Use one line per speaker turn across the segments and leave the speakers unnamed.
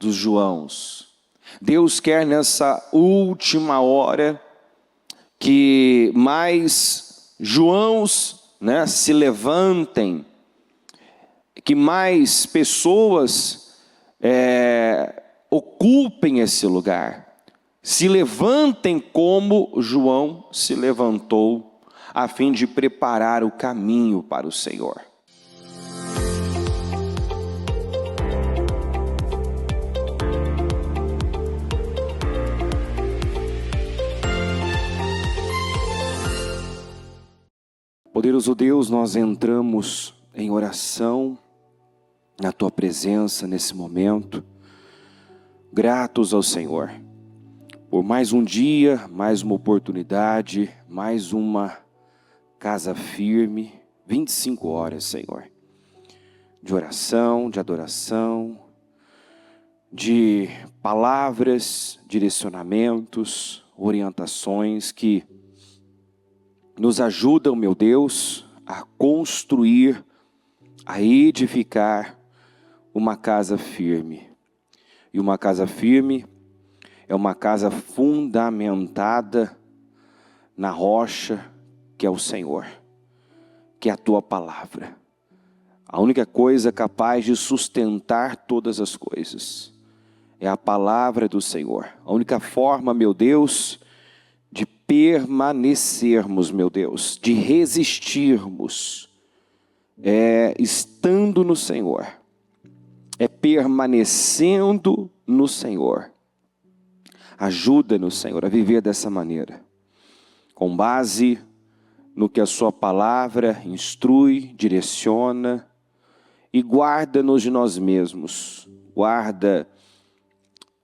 dos Joãos. Deus quer nessa última hora que mais Joãos, se levantem, que mais pessoas ocupem esse lugar, se levantem como João se levantou, a fim de preparar o caminho para o Senhor. Poderoso Deus, nós entramos em oração na Tua presença nesse momento, gratos ao Senhor, por mais um dia, mais uma oportunidade, mais uma casa firme, 25 horas, Senhor, de oração, de adoração, de palavras, direcionamentos, orientações que nos ajudam, meu Deus, a construir, a edificar uma casa firme. E uma casa firme é uma casa fundamentada na rocha que é o Senhor, que é a Tua palavra. A única coisa capaz de sustentar todas as coisas é a palavra do Senhor. A única forma, meu Deus, de permanecermos, meu Deus, de resistirmos, é estando no Senhor, é permanecendo no Senhor. Ajuda-nos, Senhor, a viver dessa maneira, com base no que a Sua palavra instrui, direciona, e guarda-nos de nós mesmos, guarda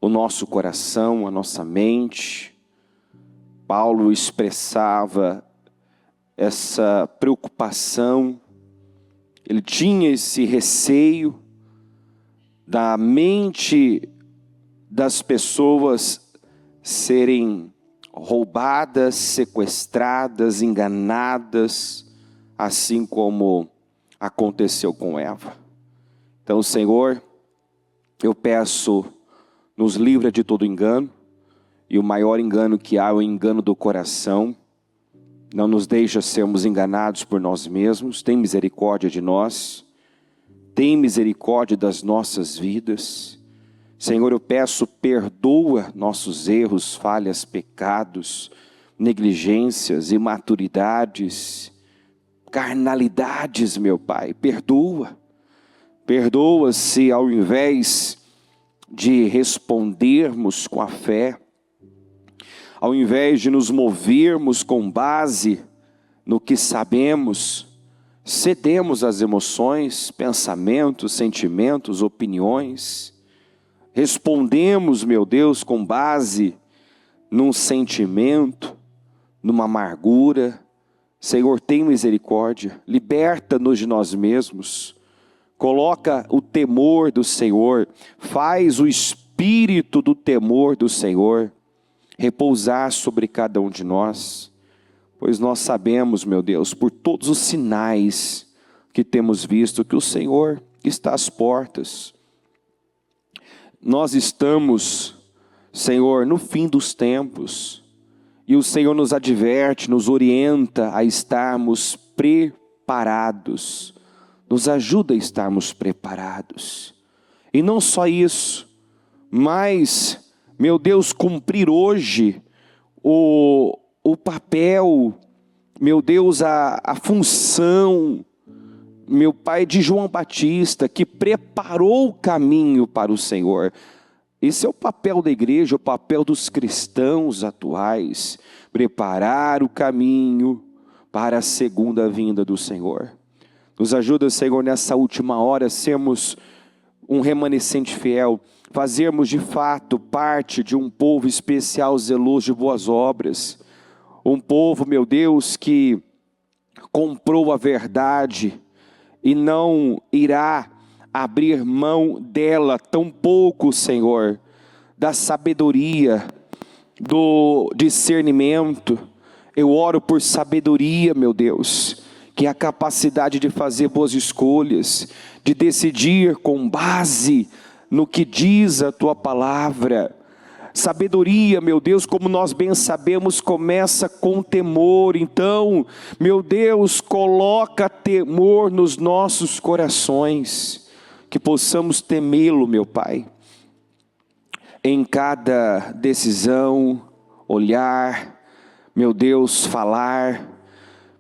o nosso coração, a nossa mente. Paulo expressava essa preocupação, ele tinha esse receio da mente das pessoas serem roubadas, sequestradas, enganadas, assim como aconteceu com Eva. Então, Senhor, eu peço, nos livra de todo engano, e o maior engano que há é o engano do coração. Não nos deixa sermos enganados por nós mesmos. Tem misericórdia de nós. Tem misericórdia das nossas vidas. Senhor, eu peço, perdoa nossos erros, falhas, pecados, negligências, imaturidades, carnalidades, meu Pai. Perdoa. Perdoa se ao invés de respondermos com a fé, ao invés de nos movermos com base no que sabemos, cedemos às emoções, pensamentos, sentimentos, opiniões. Respondemos, meu Deus, com base num sentimento, numa amargura. Senhor, tem misericórdia, liberta-nos de nós mesmos. Coloca o temor do Senhor, faz o espírito do temor do Senhor repousar sobre cada um de nós, pois nós sabemos, meu Deus, por todos os sinais que temos visto, que o Senhor está às portas. Nós estamos, Senhor, no fim dos tempos, e o Senhor nos adverte, nos orienta a estarmos preparados, nos ajuda a estarmos preparados. E não só isso, mas, meu Deus, cumprir hoje o papel, meu Deus, a função, meu Pai, de João Batista, que preparou o caminho para o Senhor. Esse é o papel da igreja, o papel dos cristãos atuais, preparar o caminho para a segunda vinda do Senhor. Nos ajuda, Senhor, nessa última hora, sermos um remanescente fiel, fazermos de fato parte de um povo especial, zeloso de boas obras, um povo, meu Deus, que comprou a verdade e não irá abrir mão dela, tampouco, Senhor, da sabedoria, do discernimento. Eu oro por sabedoria, meu Deus, que é a capacidade de fazer boas escolhas, de decidir com base no que diz a tua palavra. Sabedoria, meu Deus, como nós bem sabemos, começa com temor. Então, meu Deus, coloca temor nos nossos corações, que possamos temê-lo, meu Pai, em cada decisão, olhar, meu Deus, falar.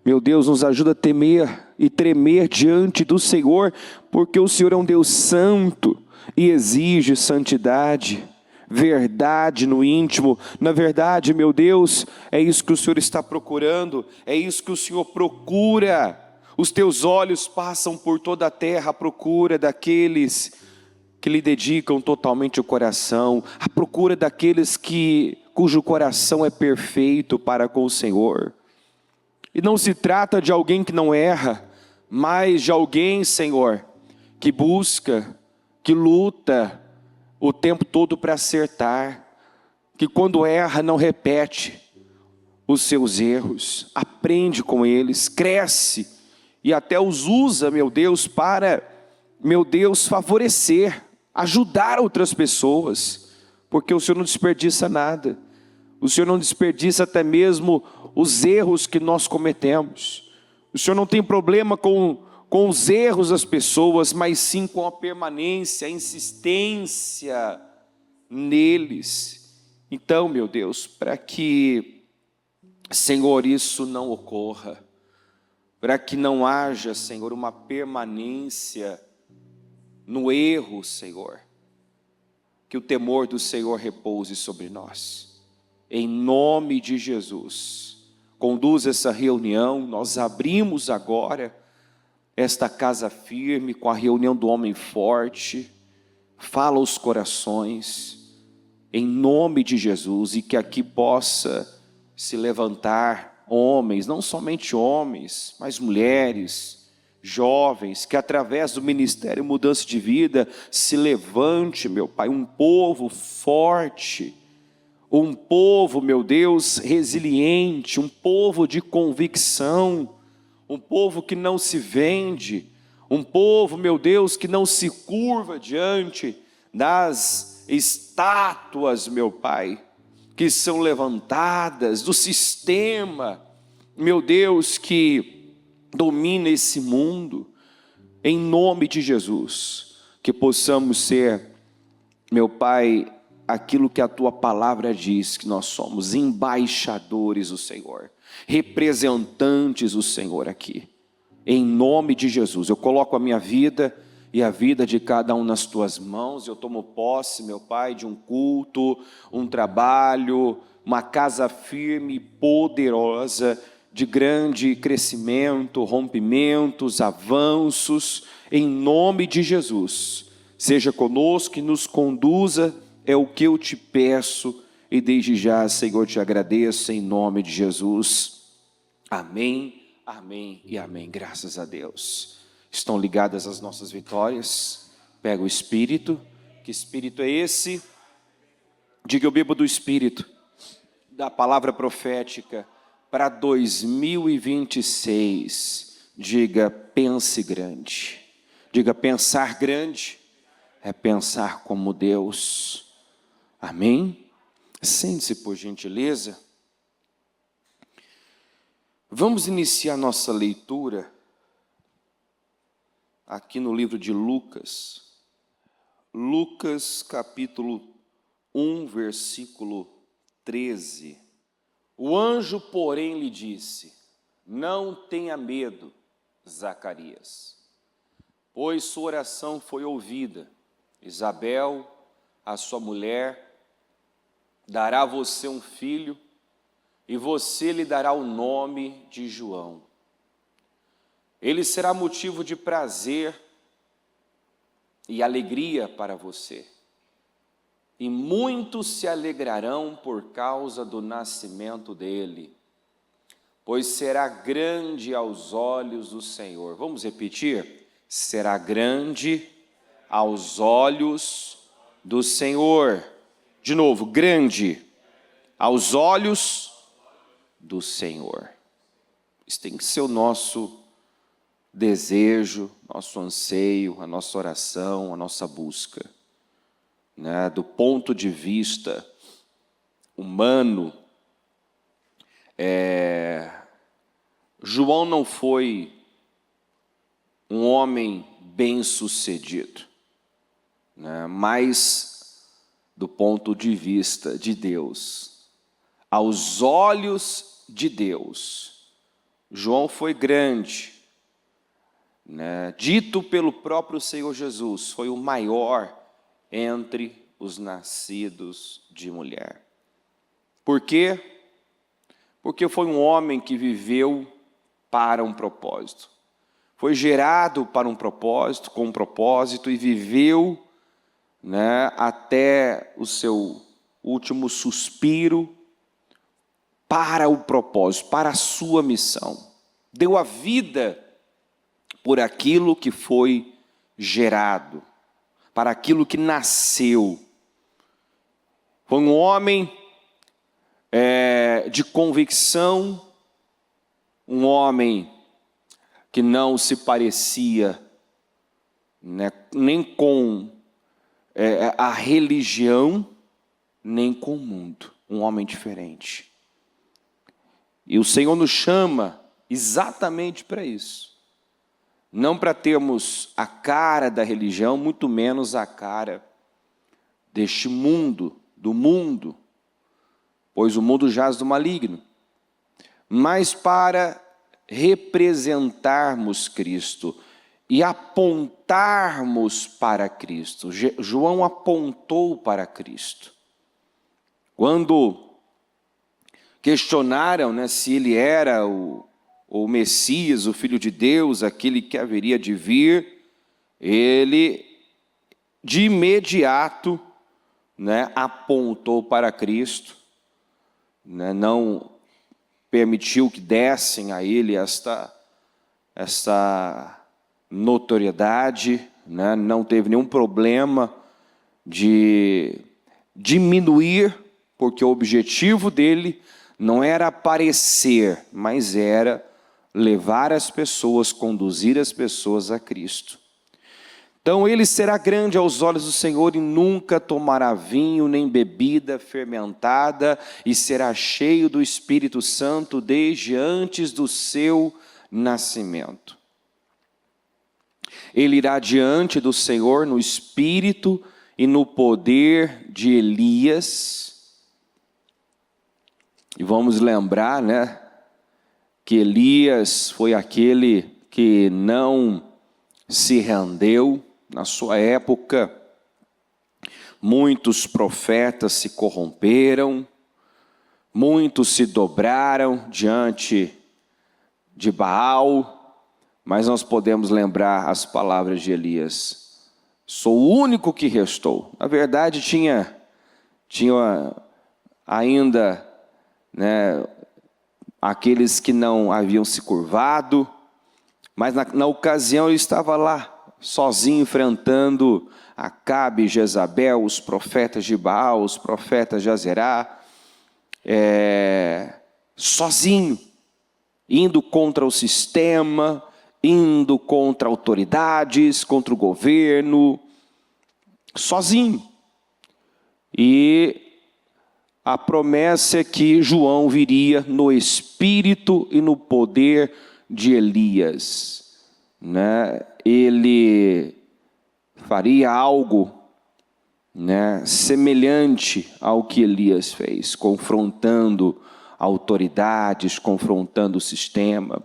Meu Deus, nos ajuda a temer e tremer diante do Senhor, porque o Senhor é um Deus santo e exige santidade, verdade no íntimo. Na verdade, meu Deus, é isso que o Senhor está procurando, é isso que o Senhor procura. Os teus olhos passam por toda a terra à procura daqueles que lhe dedicam totalmente o coração, à procura daqueles cujo coração é perfeito para com o Senhor. E não se trata de alguém que não erra, mas de alguém, Senhor, que busca, que luta o tempo todo para acertar, que quando erra não repete os seus erros, aprende com eles, cresce e até os usa, meu Deus, para, meu Deus, favorecer, ajudar outras pessoas, porque o Senhor não desperdiça nada. O Senhor não desperdiça até mesmo os erros que nós cometemos. O Senhor não tem problema com os erros das pessoas, mas sim com a permanência, a insistência neles. Então, meu Deus, para que, Senhor, isso não ocorra, para que não haja, Senhor, uma permanência no erro, Senhor, que o temor do Senhor repouse sobre nós. Em nome de Jesus, conduz essa reunião. Nós abrimos agora esta casa firme com a reunião do homem forte. Fala aos corações, em nome de Jesus, e que aqui possa se levantar homens, não somente homens, mas mulheres, jovens, que através do ministério Mudança de Vida se levante, meu Pai, um povo forte, um povo, meu Deus, resiliente, um povo de convicção, um povo que não se vende, um povo, meu Deus, que não se curva diante das estátuas, meu Pai, que são levantadas, do sistema, meu Deus, que domina esse mundo. Em nome de Jesus, que possamos ser, meu Pai, aquilo que a tua palavra diz, que nós somos embaixadores do Senhor, representantes do Senhor aqui, em nome de Jesus. Eu coloco a minha vida e a vida de cada um nas tuas mãos. Eu tomo posse, meu Pai, de um culto, um trabalho, uma casa firme e poderosa, de grande crescimento, rompimentos, avanços, em nome de Jesus. Seja conosco e nos conduza, é o que eu te peço, e desde já, Senhor, te agradeço em nome de Jesus. Amém, amém e amém. Graças a Deus. Estão ligadas as nossas vitórias. Pega o Espírito. Que Espírito é esse? Diga: eu bebo do Espírito, da palavra profética para 2026. Diga: pense grande. Diga: pensar grande é pensar como Deus. Amém? Sente-se, por gentileza. Vamos iniciar nossa leitura aqui no livro de Lucas. Lucas capítulo 1, versículo 13. O anjo, porém, lhe disse: não tenha medo, Zacarias, pois sua oração foi ouvida. Isabel, a sua mulher, dará a você um filho, e você lhe dará o nome de João. Ele será motivo de prazer e alegria para você, e muitos se alegrarão por causa do nascimento dele, pois será grande aos olhos do Senhor. Vamos repetir? Será grande aos olhos do Senhor. De novo: grande aos olhos do Senhor. Isso tem que ser o nosso desejo, nosso anseio, a nossa oração, a nossa busca. né, do ponto de vista humano, João não foi um homem bem-sucedido, né, mas do ponto de vista de Deus, aos olhos de Deus, João foi grande, né, dito pelo próprio Senhor Jesus, foi o maior entre os nascidos de mulher. Por quê? Porque foi um homem que viveu para um propósito. Foi gerado para um propósito, com um propósito, e viveu, né, até o seu último suspiro para o propósito, para a sua missão. Deu a vida por aquilo que foi gerado, para aquilo que nasceu. Foi um homem de convicção, um homem que não se parecia, né, nem com a religião, nem com o mundo. Um homem diferente. E o Senhor nos chama exatamente para isso. Não para termos a cara da religião, muito menos a cara deste mundo, do mundo, pois o mundo jaz do maligno, mas para representarmos Cristo e apontarmos para Cristo. João apontou para Cristo. Quando questionaram, né, se ele era o Messias, o Filho de Deus, aquele que haveria de vir, ele de imediato, né, apontou para Cristo, né, não permitiu que dessem a ele esta notoriedade, né, não teve nenhum problema de diminuir, porque o objetivo dele não era aparecer, mas era levar as pessoas, conduzir as pessoas a Cristo. Então ele será grande aos olhos do Senhor e nunca tomará vinho nem bebida fermentada e será cheio do Espírito Santo desde antes do seu nascimento. Ele irá diante do Senhor no espírito e no poder de Elias. E vamos lembrar, né, que Elias foi aquele que não se rendeu. Na sua época, muitos profetas se corromperam, muitos se dobraram diante de Baal, mas nós podemos lembrar as palavras de Elias: sou o único que restou. Na verdade, tinha ainda, né, aqueles que não haviam se curvado, mas na ocasião ele estava lá, sozinho, enfrentando Acabe e Jezabel, os profetas de Baal, os profetas de Azerá, sozinho, indo contra o sistema, indo contra autoridades, contra o governo, sozinho. E a promessa é que João viria no espírito e no poder de Elias, né? Ele faria algo, né, semelhante ao que Elias fez, confrontando autoridades, confrontando o sistema,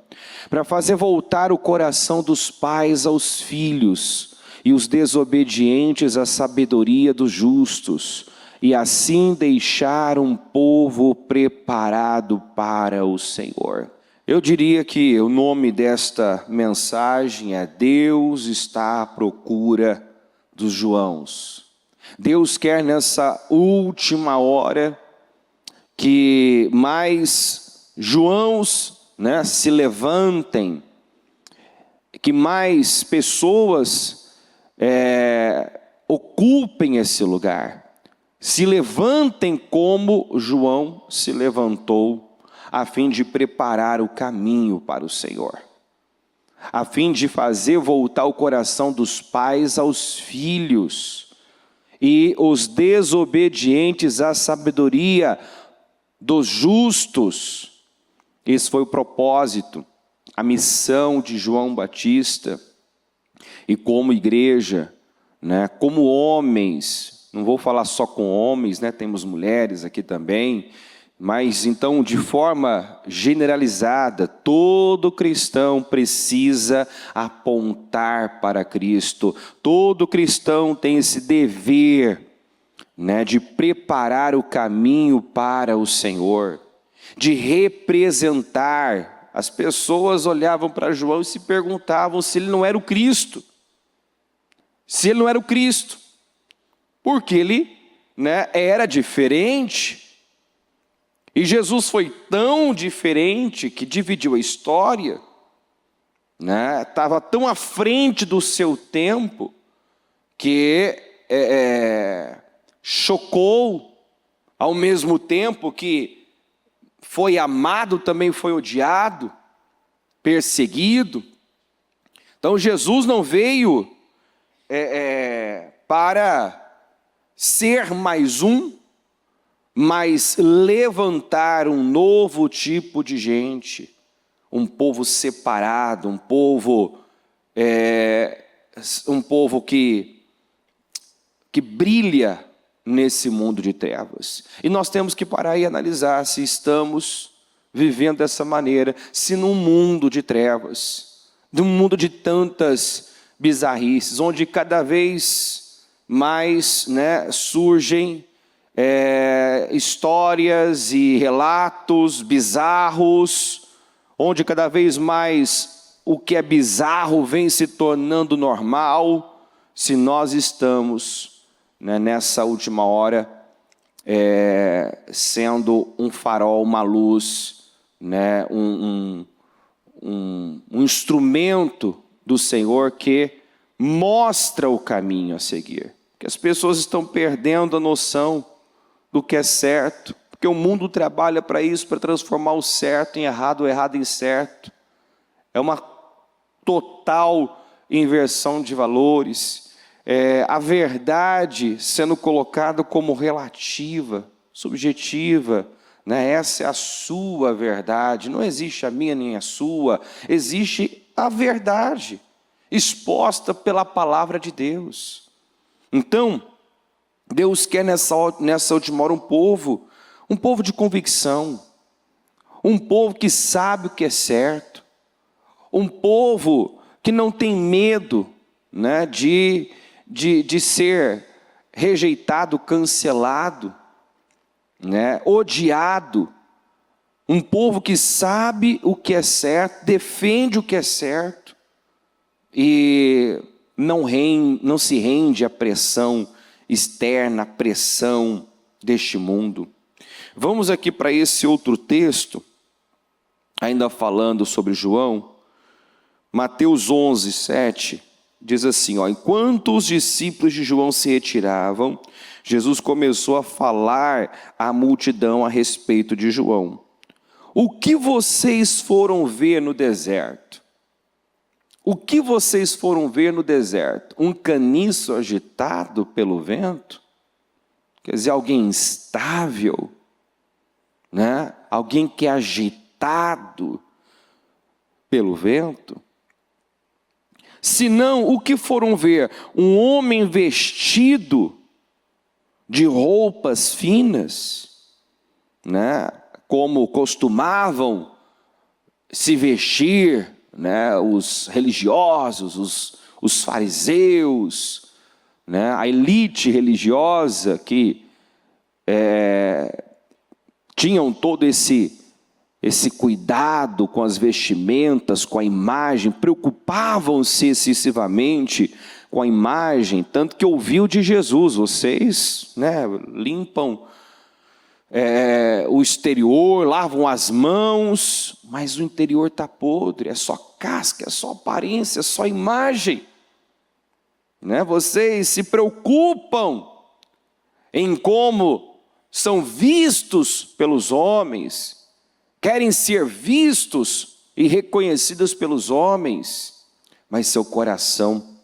para fazer voltar o coração dos pais aos filhos e os desobedientes à sabedoria dos justos, e assim deixar um povo preparado para o Senhor. Eu diria que o nome desta mensagem é: Deus está à procura dos Joãos. Deus quer nessa última hora que mais Joãos, né, se levantem, que mais pessoas ocupem esse lugar, se levantem como João se levantou, a fim de preparar o caminho para o Senhor, a fim de fazer voltar o coração dos pais aos filhos, e os desobedientes à sabedoria dos justos. Esse foi o propósito, a missão de João Batista. E como igreja, né, como homens, não vou falar só com homens, né, temos mulheres aqui também, mas então de forma generalizada, todo cristão precisa apontar para Cristo. Todo cristão tem esse dever, né, de preparar o caminho para o Senhor, de representar. As pessoas olhavam para João e se perguntavam se ele não era o Cristo. Se ele não era o Cristo. Porque ele, né, era diferente. E Jesus foi tão diferente que dividiu a história, né? Estava tão à frente do seu tempo que chocou, ao mesmo tempo que foi amado, também foi odiado, perseguido. Então Jesus não veio para ser mais um, mas levantar um novo tipo de gente, um povo separado, um povo que brilha nesse mundo de trevas. E nós temos que parar e analisar se estamos vivendo dessa maneira, se num mundo de trevas, num mundo de tantas bizarrices, onde cada vez mais, né, surgem histórias e relatos bizarros, onde cada vez mais o que é bizarro vem se tornando normal. Se nós estamos, né, nessa última hora sendo um farol, uma luz, né, um instrumento do Senhor que mostra o caminho a seguir, que as pessoas estão perdendo a noção do que é certo, porque o mundo trabalha para isso, para transformar o certo em errado, o errado em certo. É uma total inversão de valores, a verdade sendo colocada como relativa, subjetiva, né? Essa é a sua verdade, não existe a minha nem a sua, existe a verdade exposta pela palavra de Deus. Então, Deus quer nessa última hora um povo de convicção, um povo que sabe o que é certo, um povo que não tem medo, né, de ser rejeitado, cancelado, né, odiado, um povo que sabe o que é certo, defende o que é certo e não se rende à pressão externa, à pressão deste mundo. Vamos aqui para esse outro texto, ainda falando sobre João, Mateus 11, 7, diz assim, enquanto os discípulos de João se retiravam, Jesus começou a falar à multidão a respeito de João. O que vocês foram ver no deserto? O que vocês foram ver no deserto? Um caniço agitado pelo vento? Quer dizer, alguém instável, né? Alguém que é agitado pelo vento? Se não, o que foram ver? Um homem vestido de roupas finas, né? Como costumavam se vestir, né, os religiosos, os fariseus, né, a elite religiosa que tinham todo esse cuidado com as vestimentas, com a imagem, preocupavam-se excessivamente com a imagem, tanto que ouviu de Jesus, vocês, né, limpam o exterior, lavam as mãos, mas o interior está podre, é só casca, é só aparência, é só imagem, né? Vocês se preocupam em como são vistos pelos homens, querem ser vistos e reconhecidos pelos homens, mas seu coração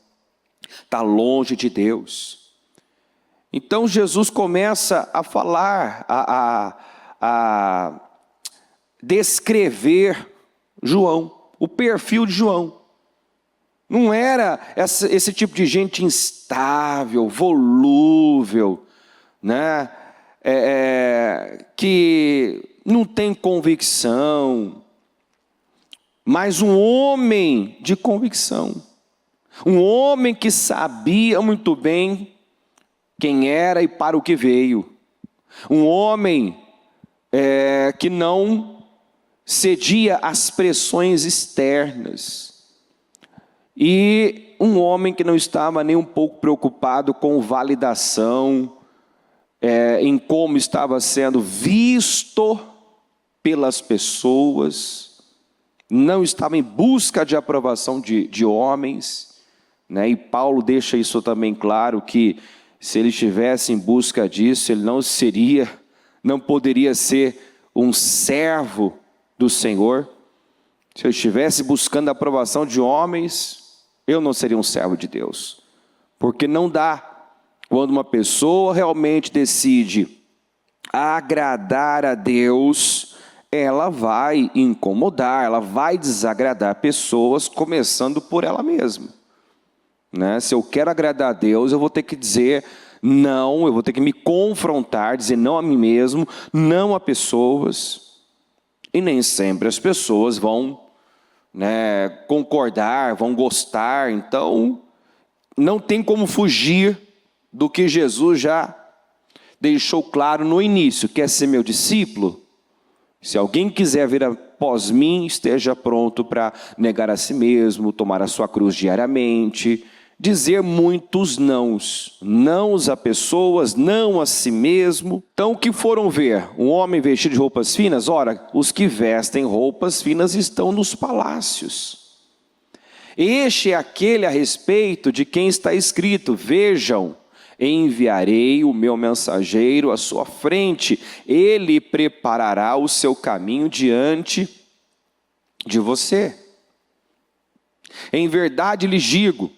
está longe de Deus. Então Jesus começa a falar, a descrever João, o perfil de João. Não era esse tipo de gente instável, volúvel, né? Que não tem convicção, mas um homem de convicção. Um homem que sabia muito bem quem era e para o que veio. Um homem que não cedia às pressões externas. E um homem que não estava nem um pouco preocupado com validação, em como estava sendo visto pelas pessoas, não estava em busca de aprovação de homens, né? E Paulo deixa isso também claro, que se ele estivesse em busca disso, ele não poderia ser um servo do Senhor. Se eu estivesse buscando a aprovação de homens, eu não seria um servo de Deus, porque não dá. Quando uma pessoa realmente decide agradar a Deus, ela vai incomodar, ela vai desagradar pessoas, começando por ela mesma, né? Se eu quero agradar a Deus, eu vou ter que dizer não, eu vou ter que me confrontar, dizer não a mim mesmo, não a pessoas, e nem sempre as pessoas vão, né, concordar, vão gostar. Então não tem como fugir do que Jesus já deixou claro no início. Quer ser meu discípulo? Se alguém quiser vir após mim, esteja pronto para negar a si mesmo, tomar a sua cruz diariamente, dizer muitos nãos, nãos a pessoas, não a si mesmo. Então o que foram ver? Um homem vestido de roupas finas? Ora, os que vestem roupas finas estão nos palácios. Este é aquele a respeito de quem está escrito: vejam, enviarei o meu mensageiro à sua frente, ele preparará o seu caminho diante de você. Em verdade lhes digo,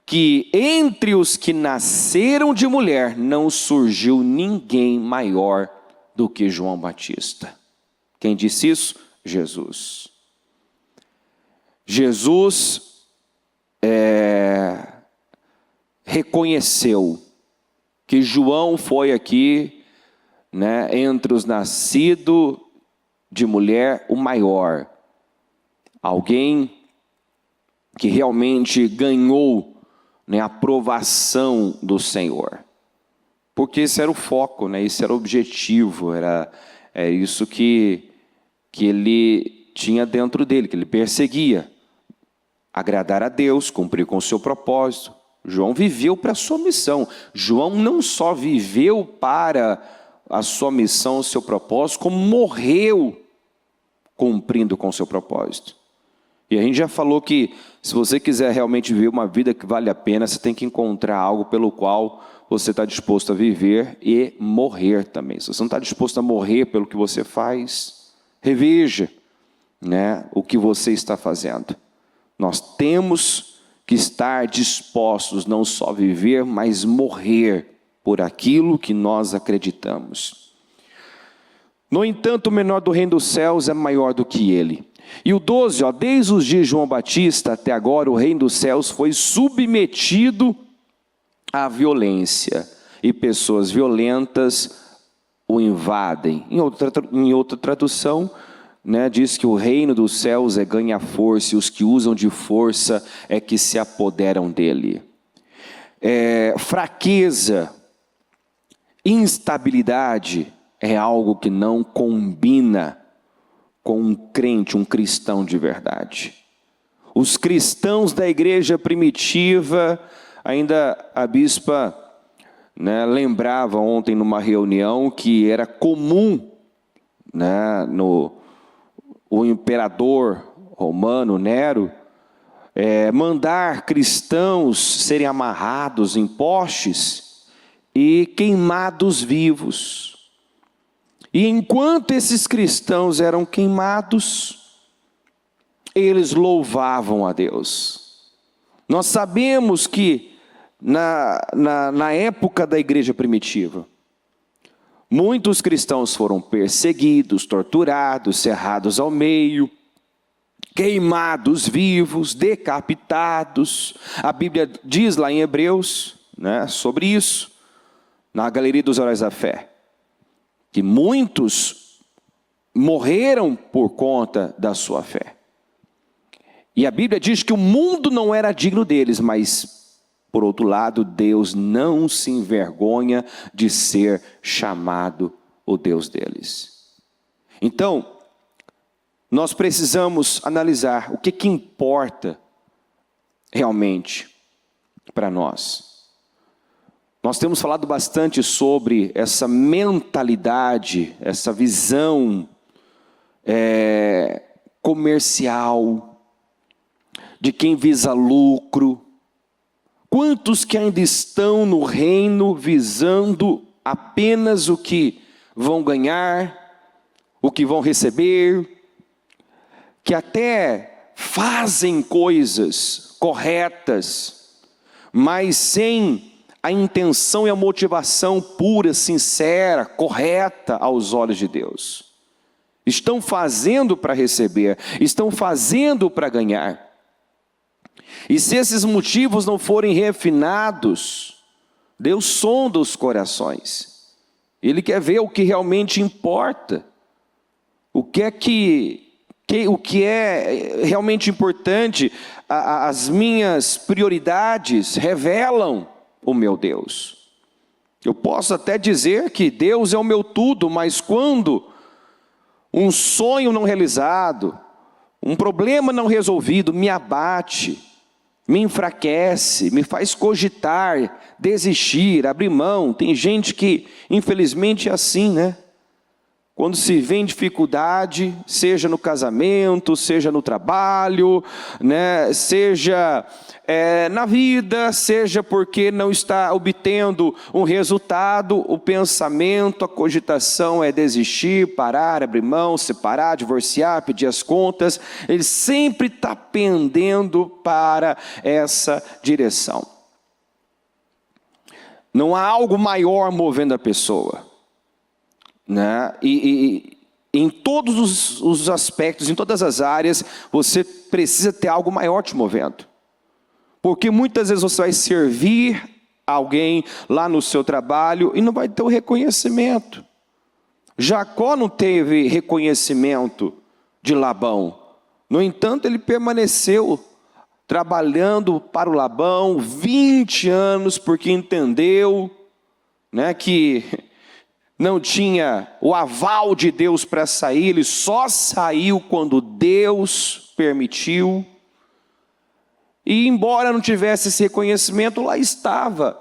que entre os que nasceram de mulher, não surgiu ninguém maior do que João Batista. Quem disse isso? Jesus. Jesus reconheceu que João foi aqui, né, entre os nascidos de mulher, o maior. Alguém que realmente ganhou, né, a aprovação do Senhor. Porque esse era o foco, né, esse era o objetivo, era isso que ele tinha dentro dele, que ele perseguia. Agradar a Deus, cumprir com o seu propósito. João viveu para a sua missão. João não só viveu para a sua missão, o seu propósito, como morreu cumprindo com o seu propósito. E a gente já falou que se você quiser realmente viver uma vida que vale a pena, você tem que encontrar algo pelo qual você está disposto a viver e morrer também. Se você não está disposto a morrer pelo que você faz, reveja, né, o que você está fazendo. Nós temos que estar dispostos não só a viver, mas morrer por aquilo que nós acreditamos. No entanto, o menor do reino dos céus é maior do que ele. E o 12, desde os dias de João Batista até agora, o reino dos céus foi submetido à violência, e pessoas violentas o invadem. Em outra tradução, né, diz que o reino dos céus ganha força, e os que usam de força é que se apoderam dele. Fraqueza, instabilidade é algo que não combina com um crente, um cristão de verdade. Os cristãos da igreja primitiva, ainda a bispa, né, lembrava ontem numa reunião que era comum, né, o imperador romano, Nero, mandar cristãos serem amarrados em postes e queimados vivos. E enquanto esses cristãos eram queimados, eles louvavam a Deus. Nós sabemos que na época da igreja primitiva, muitos cristãos foram perseguidos, torturados, cerrados ao meio, queimados vivos, decapitados. A Bíblia diz lá em Hebreus, sobre isso, na Galeria dos Heróis da Fé, que muitos morreram por conta da sua fé. E a Bíblia diz que o mundo não era digno deles, mas, por outro lado, Deus não se envergonha de ser chamado o Deus deles. Então, nós precisamos analisar o que importa realmente para nós. Nós temos falado bastante sobre essa mentalidade, essa visão comercial, de quem visa lucro. Quantos que ainda estão no reino visando apenas o que vão ganhar, o que vão receber, que até fazem coisas corretas, mas sem a intenção e a motivação pura, sincera, correta aos olhos de Deus. Estão fazendo para receber, estão fazendo para ganhar. E se esses motivos não forem refinados, Deus sonda os corações. Ele quer ver o que realmente importa. O que é realmente importante. As minhas prioridades revelam o meu Deus. Eu posso até dizer que Deus é o meu tudo, mas quando um sonho não realizado, um problema não resolvido me abate, me enfraquece, me faz cogitar, desistir, abrir mão. Tem gente que infelizmente é assim, Quando se vê em dificuldade, seja no casamento, seja no trabalho, seja na vida, seja porque não está obtendo um resultado, o pensamento, a cogitação é desistir, parar, abrir mão, separar, divorciar, pedir as contas. Ele sempre está pendendo para essa direção. Não há algo maior movendo a pessoa. E em todos os aspectos, em todas as áreas, você precisa ter algo maior te movendo. Porque muitas vezes você vai servir alguém lá no seu trabalho e não vai ter o reconhecimento. Jacó não teve reconhecimento de Labão. No entanto, ele permaneceu trabalhando para o Labão 20 anos, porque entendeu que não tinha o aval de Deus para sair, ele só saiu quando Deus permitiu. E embora não tivesse esse reconhecimento, lá estava,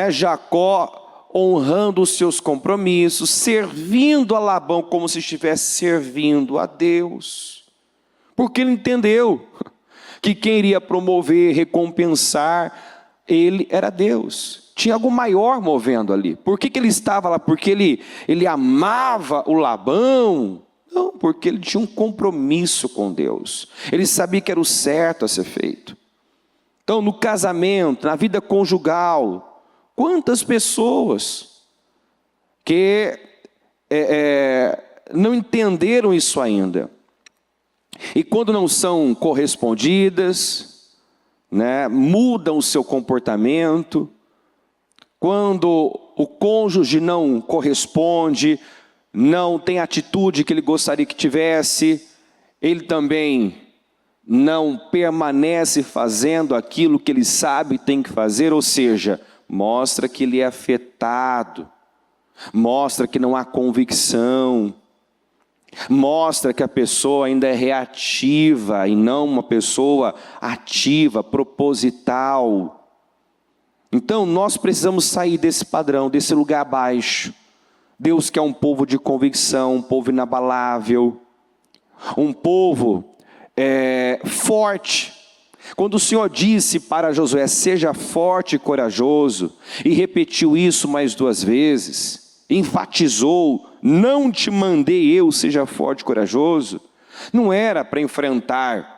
Jacó honrando os seus compromissos, servindo a Labão como se estivesse servindo a Deus. Porque ele entendeu que quem iria promover, recompensar, ele era Deus. Tinha algo maior movendo ali. Por que ele estava lá? Porque ele amava o Labão? Não, porque ele tinha um compromisso com Deus. Ele sabia que era o certo a ser feito. Então, no casamento, na vida conjugal, quantas pessoas que não entenderam isso ainda. E quando não são correspondidas, mudam o seu comportamento. Quando o cônjuge não corresponde, não tem a atitude que ele gostaria que tivesse, ele também não permanece fazendo aquilo que ele sabe tem que fazer, ou seja, mostra que ele é afetado, mostra que não há convicção, mostra que a pessoa ainda é reativa e não uma pessoa ativa, proposital. Então nós precisamos sair desse padrão, desse lugar baixo. Deus quer um povo de convicção, um povo inabalável, um povo forte. Quando o Senhor disse para Josué, seja forte e corajoso, e repetiu isso mais 2 vezes, enfatizou, não te mandei eu, seja forte e corajoso, não era para enfrentar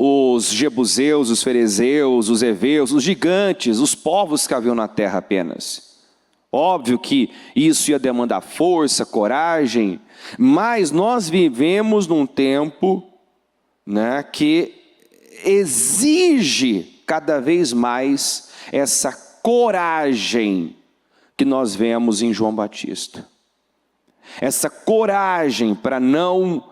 os jebuseus, os ferezeus, os heveus, os gigantes, os povos que haviam na terra apenas. Óbvio que isso ia demandar força, coragem, mas nós vivemos num tempo, né, que exige cada vez mais essa coragem que nós vemos em João Batista. Essa coragem para não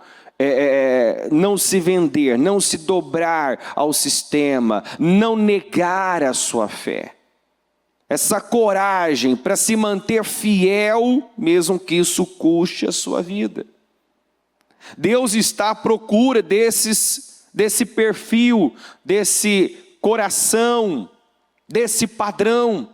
se vender, não se dobrar ao sistema, não negar a sua fé. Essa coragem para se manter fiel, mesmo que isso custe a sua vida. Deus está à procura desse perfil, desse coração, desse padrão.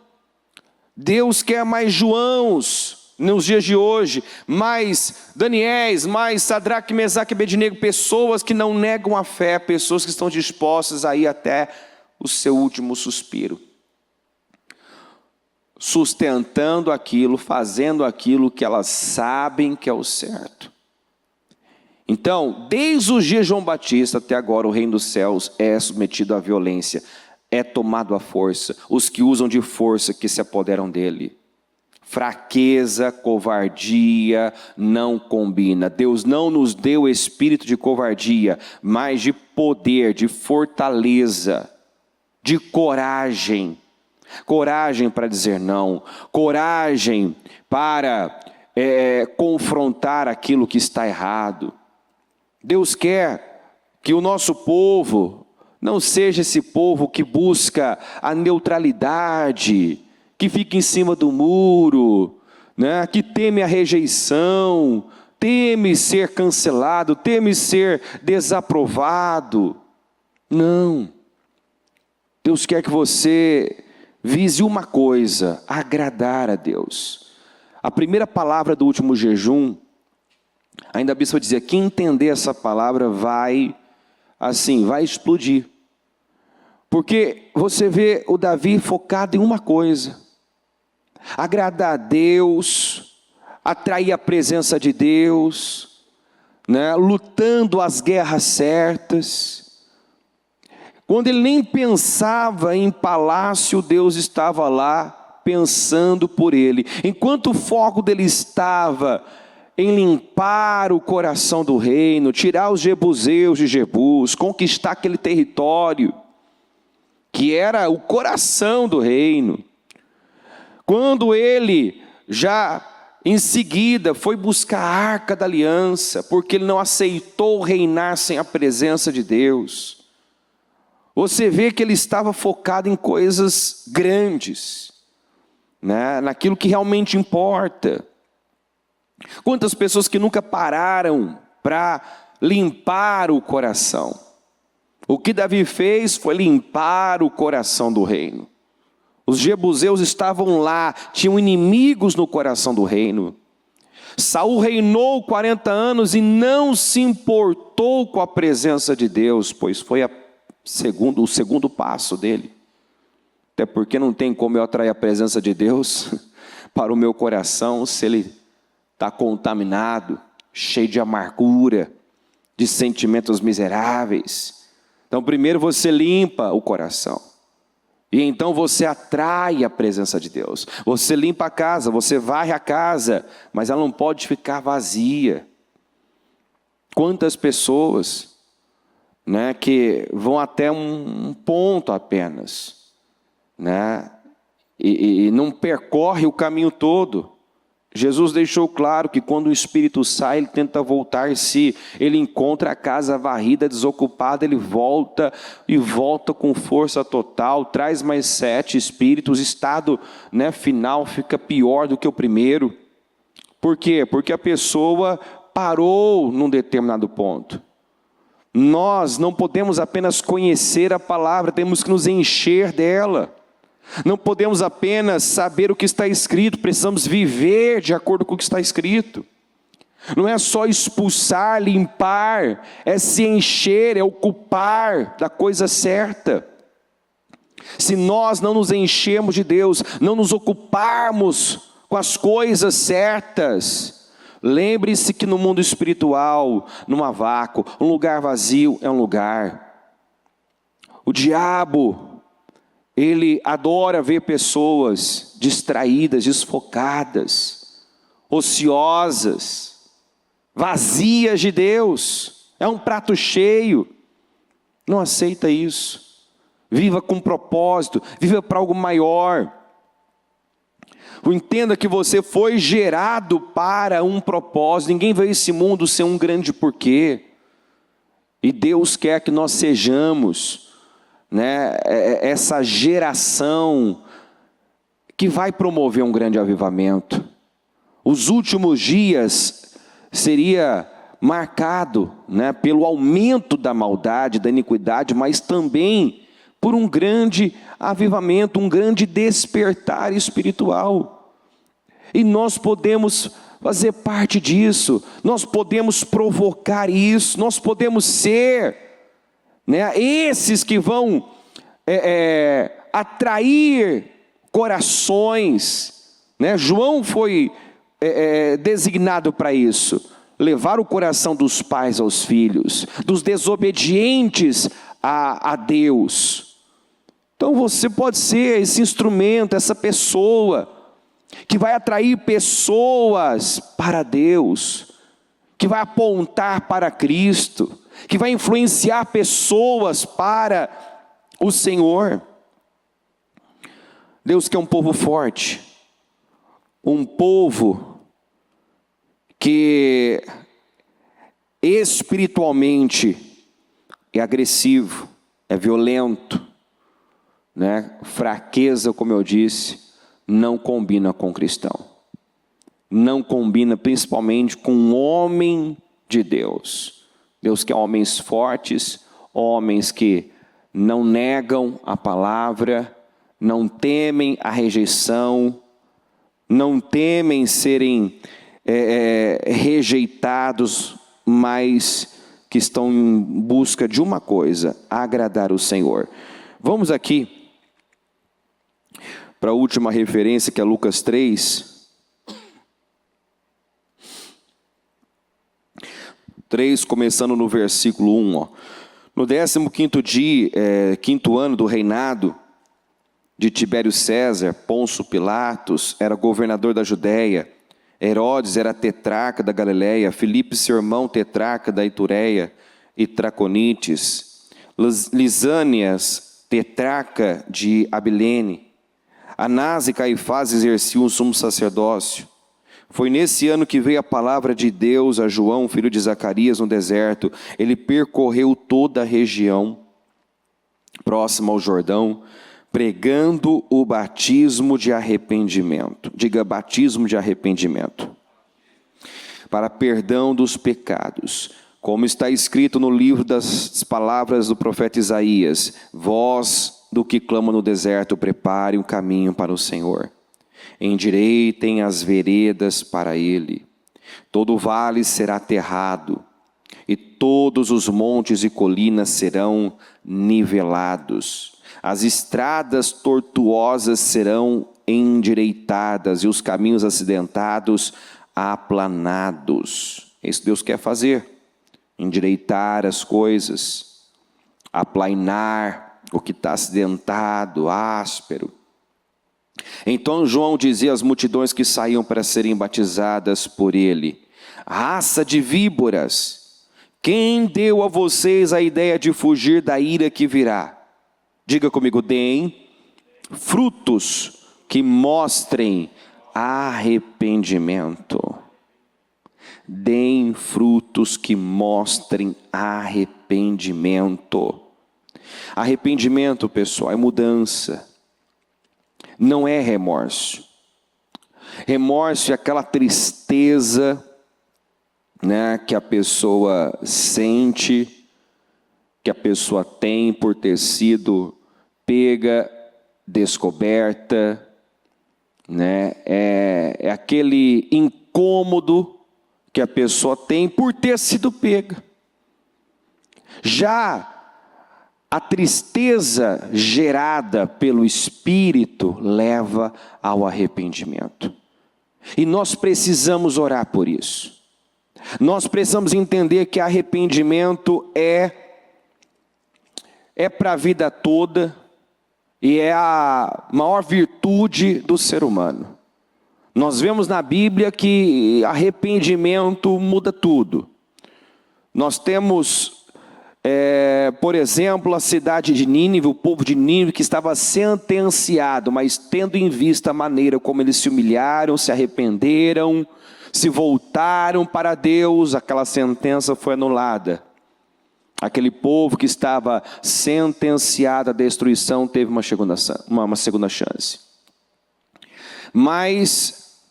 Deus quer mais Joãos nos dias de hoje, mais Daniéis, mais Sadraque, Mesaque e Abednego, pessoas que não negam a fé, pessoas que estão dispostas a ir até o seu último suspiro, sustentando aquilo, fazendo aquilo que elas sabem que é o certo. Então, desde os dias de João Batista até agora, o reino dos céus é submetido à violência, é tomado à força, os que usam de força que se apoderam dele. Fraqueza, covardia não combina. Deus não nos deu espírito de covardia, mas de poder, de fortaleza, de coragem. Coragem para dizer não, coragem para confrontar aquilo que está errado. Deus quer que o nosso povo não seja esse povo que busca a neutralidade, que fica em cima do muro, né, que teme a rejeição, teme ser cancelado, teme ser desaprovado. Não. Deus quer que você vise uma coisa: agradar a Deus. A primeira palavra do último jejum, ainda a bispa dizia, quem entender essa palavra vai explodir. Porque você vê o Davi focado em uma coisa: agradar a Deus, atrair a presença de Deus, né, lutando as guerras certas. Quando ele nem pensava em palácio, Deus estava lá pensando por ele. Enquanto o foco dele estava em limpar o coração do reino, tirar os jebuseus de Jebus, conquistar aquele território que era o coração do reino. Quando ele já em seguida foi buscar a arca da aliança, porque ele não aceitou reinar sem a presença de Deus. Você vê que ele estava focado em coisas grandes, né? Naquilo que realmente importa. Quantas pessoas que nunca pararam para limpar o coração. O que Davi fez foi limpar o coração do reino. Os jebuseus estavam lá, tinham inimigos no coração do reino. Saul reinou 40 anos e não se importou com a presença de Deus, pois foi o segundo passo dele. Até porque não tem como eu atrair a presença de Deus para o meu coração se ele está contaminado, cheio de amargura, de sentimentos miseráveis. Então primeiro você limpa o coração, e então você atrai a presença de Deus. Você limpa a casa, você varre a casa, mas ela não pode ficar vazia. Quantas pessoas, né, que vão até um ponto apenas, né, e não percorre o caminho todo. Jesus deixou claro que quando o Espírito sai, ele tenta voltar. Se ele encontra a casa varrida, desocupada, ele volta e volta com força total, traz mais 7 espíritos, o estado, né, final fica pior do que o primeiro. Por quê? Porque a pessoa parou num determinado ponto. Nós não podemos apenas conhecer a palavra, temos que nos encher dela. Não podemos apenas saber o que está escrito, precisamos viver de acordo com o que está escrito. Não é só expulsar, limpar, é se encher, é ocupar da coisa certa. Se nós não nos enchermos de Deus, não nos ocuparmos com as coisas certas, lembre-se que no mundo espiritual, num vácuo, um lugar vazio é um lugar. O diabo, ele adora ver pessoas distraídas, desfocadas, ociosas, vazias de Deus. É um prato cheio. Não aceita isso. Viva com propósito, viva para algo maior. Entenda que você foi gerado para um propósito. Ninguém veio a esse mundo sem um grande porquê. E Deus quer que nós sejamos, né, essa geração que vai promover um grande avivamento. Os últimos dias seria marcado, né, pelo aumento da maldade, da iniquidade, mas também por um grande avivamento, um grande despertar espiritual. E nós podemos fazer parte disso, nós podemos provocar isso, nós podemos ser, né, esses que vão atrair corações, né? João foi designado para isso, levar o coração dos pais aos filhos, dos desobedientes a Deus. Então você pode ser esse instrumento, essa pessoa que vai atrair pessoas para Deus, que vai apontar para Cristo, que vai influenciar pessoas para o Senhor. Deus quer um povo forte, um povo que espiritualmente é agressivo, é violento, né? Fraqueza, como eu disse, não combina com cristão. Não combina principalmente com um homem de Deus. Deus quer homens fortes, homens que não negam a palavra, não temem a rejeição, não temem serem rejeitados, mas que estão em busca de uma coisa: agradar o Senhor. Vamos aqui para a última referência, que é Lucas 3. 3, começando no versículo 1. Ó. No 15º dia, quinto ano do reinado de Tibério César, Pôncio Pilatos era governador da Judéia, Herodes era tetrarca da Galileia, Filipe, seu irmão, tetrarca da Itureia e Traconites, Lisânias, tetrarca de Abilene, Anás e Caifás exerciam o sumo sacerdócio. Foi nesse ano que veio a palavra de Deus a João, filho de Zacarias, no deserto. Ele percorreu toda a região próxima ao Jordão, pregando o batismo de arrependimento. Diga, batismo de arrependimento. Para perdão dos pecados. Como está escrito no livro das palavras do profeta Isaías: voz do que clama no deserto, prepare um caminho para o Senhor. Endireitem as veredas para ele. Todo vale será aterrado, e todos os montes e colinas serão nivelados. As estradas tortuosas serão endireitadas, e os caminhos acidentados aplanados. É isso que Deus quer fazer: endireitar as coisas, aplainar o que está acidentado, áspero. Então João dizia às multidões que saíam para serem batizadas por ele: raça de víboras, quem deu a vocês a ideia de fugir da ira que virá? Diga comigo: deem frutos que mostrem arrependimento. Deem frutos que mostrem arrependimento. Arrependimento, pessoal, é mudança. Não é remorso. Remorso é aquela tristeza, né, que a pessoa sente, que a pessoa tem por ter sido pega, descoberta, né? É aquele incômodo que a pessoa tem por ter sido pega. Já a tristeza gerada pelo Espírito leva ao arrependimento. E nós precisamos orar por isso. Nós precisamos entender que arrependimento é é para a vida toda e é a maior virtude do ser humano. Nós vemos na Bíblia que arrependimento muda tudo. Nós temos, por exemplo, a cidade de Nínive, o povo de Nínive que estava sentenciado, mas tendo em vista a maneira como eles se humilharam, se arrependeram, se voltaram para Deus, aquela sentença foi anulada. Aquele povo que estava sentenciado à destruição teve uma segunda chance. Mas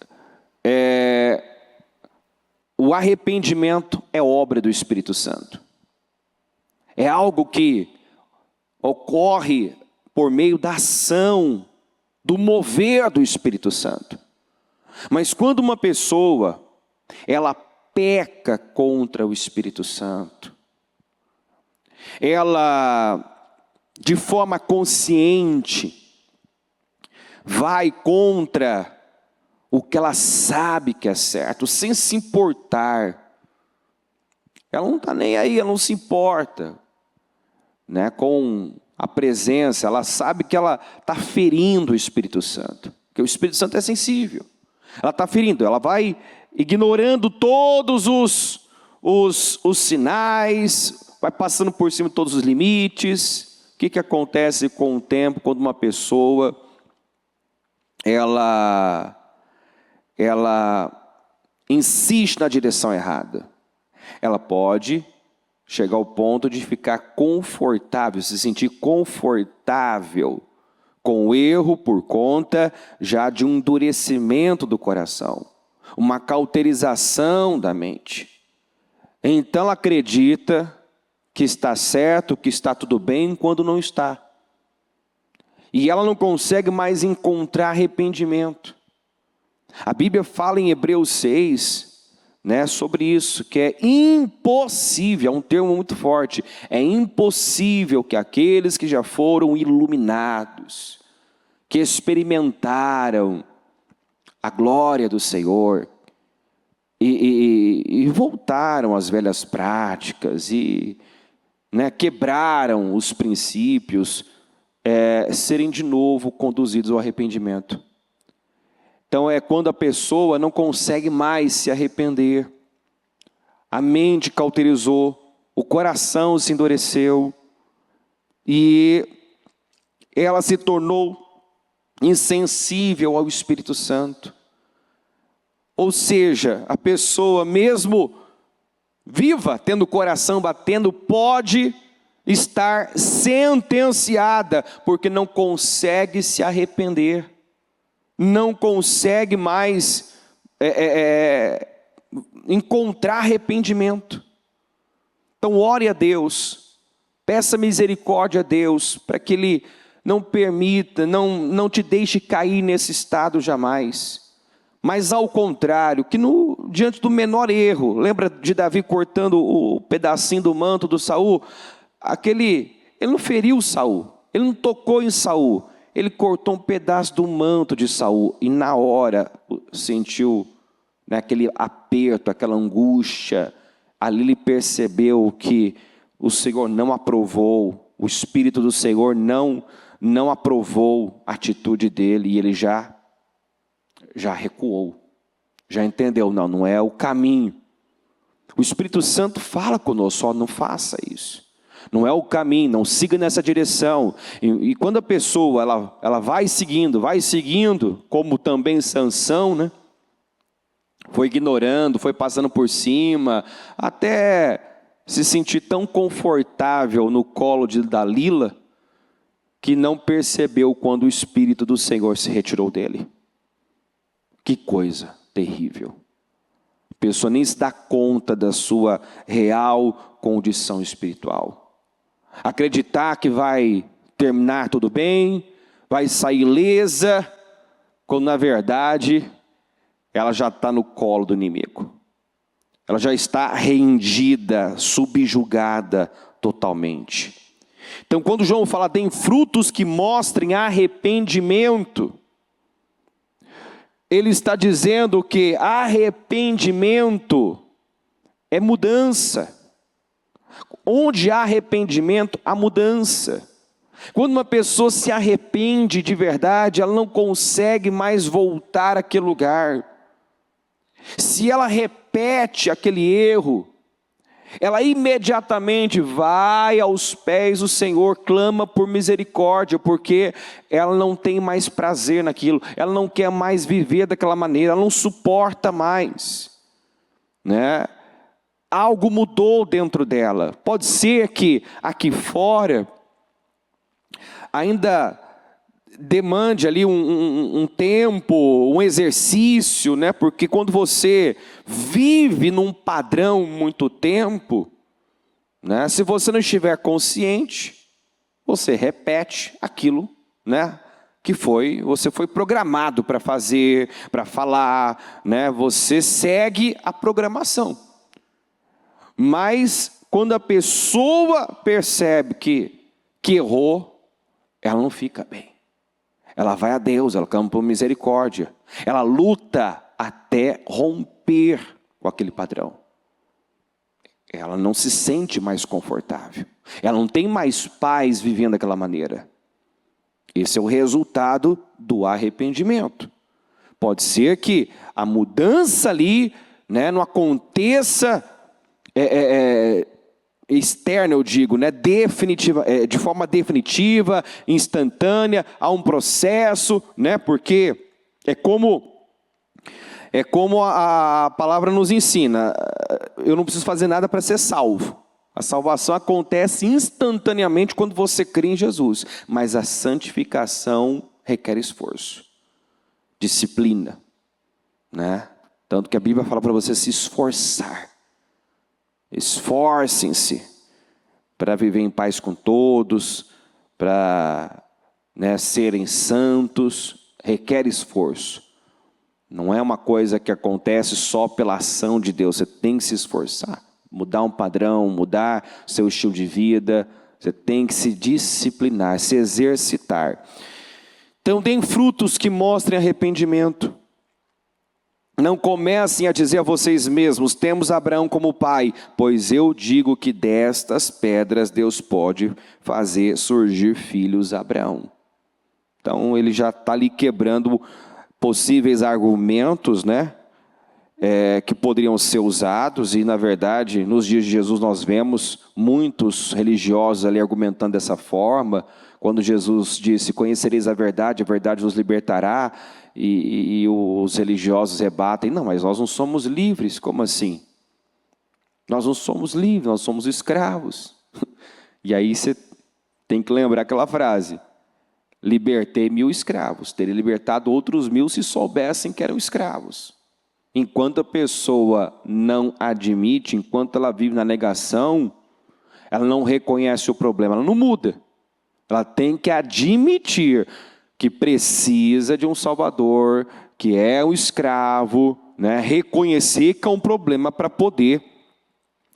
o arrependimento é obra do Espírito Santo. É algo que ocorre por meio da ação, do mover do Espírito Santo. Mas quando uma pessoa, ela peca contra o Espírito Santo, ela, de forma consciente, vai contra o que ela sabe que é certo, sem se importar. Ela não está nem aí, ela não se importa, né, com a presença, ela sabe que ela está ferindo o Espírito Santo, porque o Espírito Santo é sensível. Ela está ferindo, ela vai ignorando todos os sinais, vai passando por cima de todos os limites. O que acontece com o tempo quando uma pessoa, ela insiste na direção errada? Ela pode chegar ao ponto de ficar confortável, se sentir confortável com o erro por conta já de um endurecimento do coração, uma cauterização da mente. Então ela acredita que está certo, que está tudo bem, quando não está. E ela não consegue mais encontrar arrependimento. A Bíblia fala em Hebreus 6, né, sobre isso, que é impossível, é um termo muito forte, é impossível que aqueles que já foram iluminados, que experimentaram a glória do Senhor, e voltaram às velhas práticas, e quebraram os princípios, serem de novo conduzidos ao arrependimento. Então é quando a pessoa não consegue mais se arrepender, a mente cauterizou, o coração se endureceu, e ela se tornou insensível ao Espírito Santo. Ou seja, a pessoa mesmo viva, tendo o coração batendo, pode estar sentenciada, porque não consegue se arrepender, não consegue mais encontrar arrependimento. Então ore a Deus, peça misericórdia a Deus, para que Ele não permita, não te deixe cair nesse estado jamais. Mas ao contrário, que diante do menor erro, lembra de Davi cortando o pedacinho do manto do Saul? Ele não feriu Saul, ele não tocou em Saul, ele cortou um pedaço do manto de Saul, e na hora sentiu aquele aperto, aquela angústia. Ali ele percebeu que o Senhor não aprovou, o Espírito do Senhor não aprovou a atitude dele, e ele já recuou, já entendeu, não é o caminho. O Espírito Santo fala conosco, só não faça isso, não é o caminho, não siga nessa direção. E quando a pessoa ela vai seguindo, como também Sansão, foi ignorando, foi passando por cima, até se sentir tão confortável no colo de Dalila, que não percebeu quando o Espírito do Senhor se retirou dele. Que coisa terrível. A pessoa nem se dá conta da sua real condição espiritual. Acreditar que vai terminar tudo bem, vai sair ilesa, quando na verdade ela já está no colo do inimigo. Ela já está rendida, subjugada totalmente. Então quando João fala, tem frutos que mostrem arrependimento, ele está dizendo que arrependimento é mudança. Onde há arrependimento, há mudança. Quando uma pessoa se arrepende de verdade, ela não consegue mais voltar àquele lugar. Se ela repete aquele erro, ela imediatamente vai aos pés do Senhor, clama por misericórdia, porque ela não tem mais prazer naquilo, ela não quer mais viver daquela maneira, ela não suporta mais, né? Algo mudou dentro dela. Pode ser que aqui fora ainda demande ali um tempo, um exercício, né? Porque quando você vive num padrão muito tempo, né? Se você não estiver consciente, você repete aquilo, né? Que você foi programado para fazer, para falar, né? Você segue a programação. Mas quando a pessoa percebe que errou, ela não fica bem. Ela vai a Deus, ela clama por misericórdia. Ela luta até romper com aquele padrão. Ela não se sente mais confortável. Ela não tem mais paz vivendo daquela maneira. Esse é o resultado do arrependimento. Pode ser que a mudança ali, né, não aconteça externa, eu digo, né, definitiva, de forma definitiva, instantânea, há um processo, né, porque é como a palavra nos ensina, eu não preciso fazer nada para ser salvo. A salvação acontece instantaneamente quando você crê em Jesus, mas a santificação requer esforço, disciplina, né? Tanto que a Bíblia fala para você se esforçar. Esforcem-se para viver em paz com todos, para, né, serem santos, requer esforço. Não é uma coisa que acontece só pela ação de Deus, você tem que se esforçar, mudar um padrão, mudar seu estilo de vida, você tem que se disciplinar, se exercitar. Então, deem frutos que mostrem arrependimento. Não comecem a dizer a vocês mesmos, temos Abraão como pai, pois eu digo que destas pedras Deus pode fazer surgir filhos a Abraão. Então ele já está ali quebrando possíveis argumentos, né, que poderiam ser usados, e na verdade nos dias de Jesus nós vemos muitos religiosos ali argumentando dessa forma, quando Jesus disse, conhecereis a verdade vos libertará, e os religiosos rebatem, não, mas nós não somos livres, como assim? Nós não somos livres, nós somos escravos. E aí você tem que lembrar aquela frase, libertei 1000 escravos, teria libertado outros 1000 se soubessem que eram escravos. Enquanto a pessoa não admite, enquanto ela vive na negação, ela não reconhece o problema, ela não muda. Ela tem que admitir que precisa de um Salvador, que é um escravo, né? Reconhecer que é um problema para poder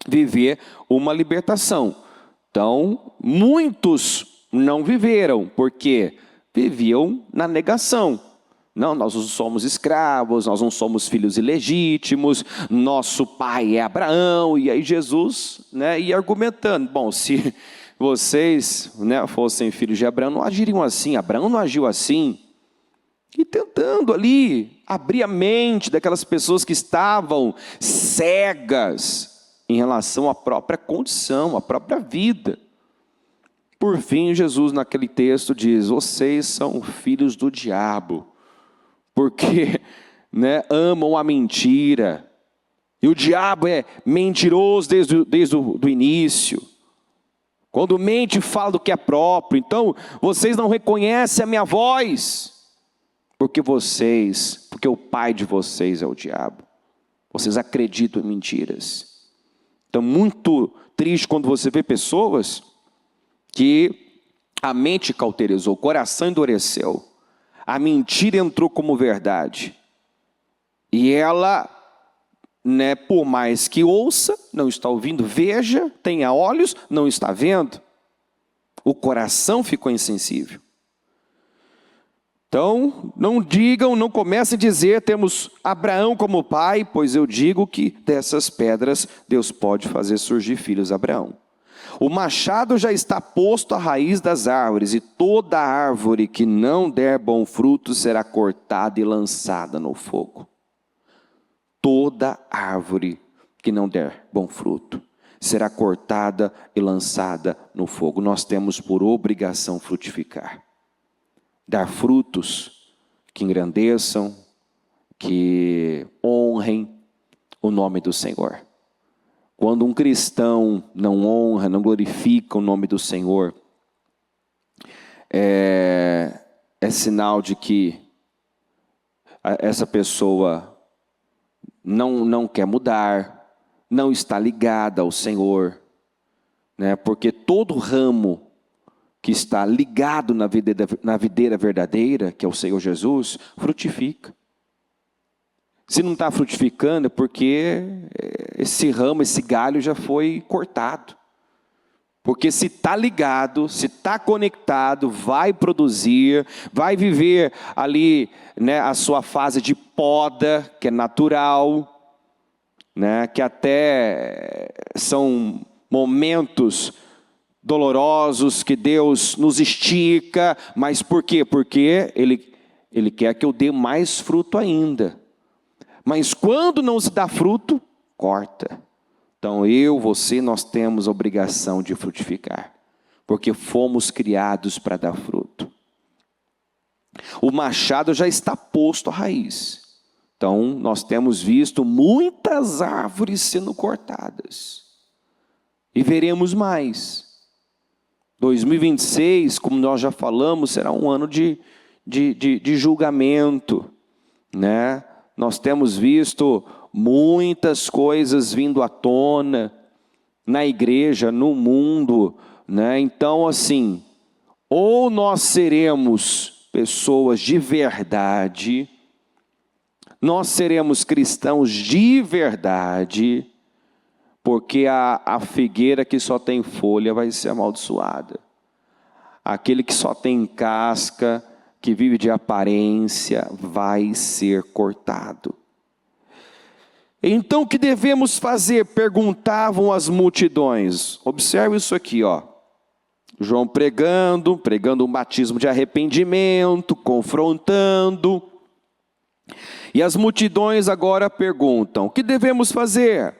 viver uma libertação. Então, muitos não viveram, porque viviam na negação. Não, nós não somos escravos, nós não somos filhos ilegítimos, nosso pai é Abraão, e aí Jesus, né, ia argumentando, bom, se vocês, né, fossem filhos de Abraão, não agiriam assim, Abraão não agiu assim, e tentando ali abrir a mente daquelas pessoas que estavam cegas em relação à própria condição, à própria vida. Por fim, Jesus naquele texto diz, vocês são filhos do diabo, porque, né, amam a mentira, e o diabo é mentiroso desde o início. Quando mente, fala do que é próprio. Então, vocês não reconhecem a minha voz, porque o pai de vocês é o diabo. Vocês acreditam em mentiras. Então, muito triste quando você vê pessoas que a mente cauterizou, o coração endureceu, a mentira entrou como verdade. E ela, né, por mais que ouça, não está ouvindo, veja, tenha olhos, não está vendo. O coração ficou insensível. Então, não comecem a dizer, temos Abraão como pai, pois eu digo que dessas pedras Deus pode fazer surgir filhos a Abraão. O machado já está posto à raiz das árvores, e toda árvore que não der bom fruto será cortada e lançada no fogo. Toda árvore que não der bom fruto será cortada e lançada no fogo. Nós temos por obrigação frutificar. Dar frutos que engrandeçam, que honrem o nome do Senhor. Quando um cristão não honra, não glorifica o nome do Senhor, é sinal de que essa pessoa não quer mudar, não está ligada ao Senhor, né? Porque todo ramo que está ligado na videira verdadeira, que é o Senhor Jesus, frutifica. Se não está frutificando é porque esse ramo, esse galho já foi cortado. Porque se está ligado, se está conectado, vai produzir, vai viver ali, né, a sua fase de poda, que é natural, né, que até são momentos dolorosos que Deus nos estica, mas por quê? Porque Ele quer que eu dê mais fruto ainda. Mas quando não se dá fruto, corta. Então você, nós temos a obrigação de frutificar, porque fomos criados para dar fruto. O machado já está posto à raiz. Então nós temos visto muitas árvores sendo cortadas. E veremos mais. 2026, como nós já falamos, será um ano de julgamento, né? Nós temos visto muitas coisas vindo à tona na igreja, no mundo, né? Então, assim, ou nós seremos pessoas de verdade, nós seremos cristãos de verdade, porque a figueira que só tem folha vai ser amaldiçoada. Aquele que só tem casca, que vive de aparência, vai ser cortado. Então o que devemos fazer? Perguntavam as multidões. Observe isso aqui, ó. João pregando um batismo de arrependimento, confrontando. E as multidões agora perguntam: o que devemos fazer?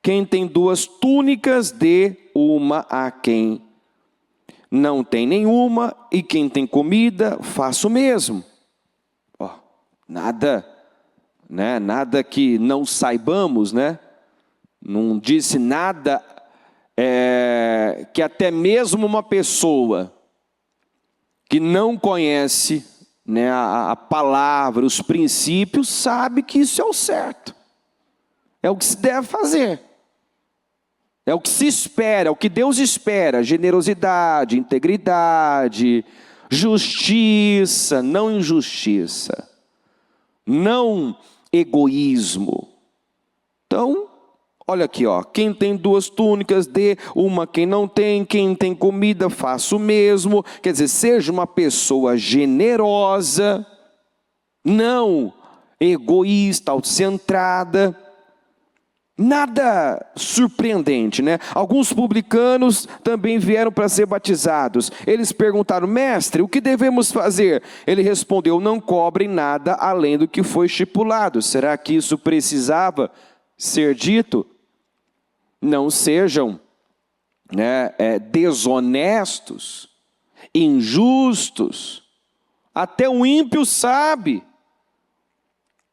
Quem tem 2 túnicas, dê uma a quem não tem nenhuma, e quem tem comida, faça o mesmo. Ó, nada, né? Nada que não saibamos, né? Não disse nada que até mesmo uma pessoa que não conhece, né, a palavra, os princípios, sabe que isso é o certo. É o que se deve fazer. É o que se espera, é o que Deus espera: generosidade, integridade, justiça, não injustiça, não egoísmo. Então, olha aqui, ó, quem tem 2 túnicas, dê uma a quem não tem, quem tem comida, faça o mesmo. Quer dizer, seja uma pessoa generosa, não egoísta, autocentrada. Nada surpreendente, né? Alguns publicanos também vieram para ser batizados. Eles perguntaram: mestre, o que devemos fazer? Ele respondeu: não cobrem nada além do que foi estipulado. Será que isso precisava ser dito? Não sejam, né, desonestos, injustos. Até o ímpio sabe,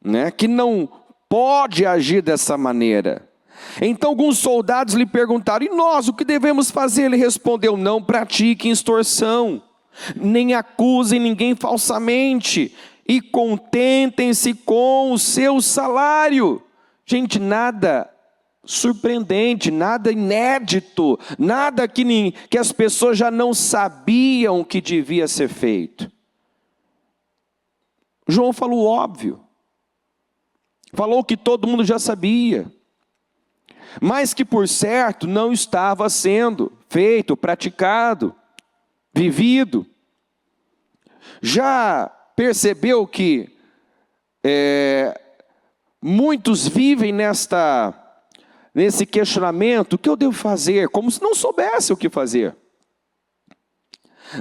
né, que não pode agir dessa maneira. Então alguns soldados lhe perguntaram: e nós, o que devemos fazer? Ele respondeu: não pratiquem extorsão, nem acusem ninguém falsamente, e contentem-se com o seu salário. Gente, nada surpreendente, nada inédito, nada que as pessoas já não sabiam que devia ser feito. João falou óbvio. Falou que todo mundo já sabia, mas que por certo não estava sendo feito, praticado, vivido. Já percebeu que muitos vivem nesta nesse questionamento, o que eu devo fazer? Como se não soubesse o que fazer.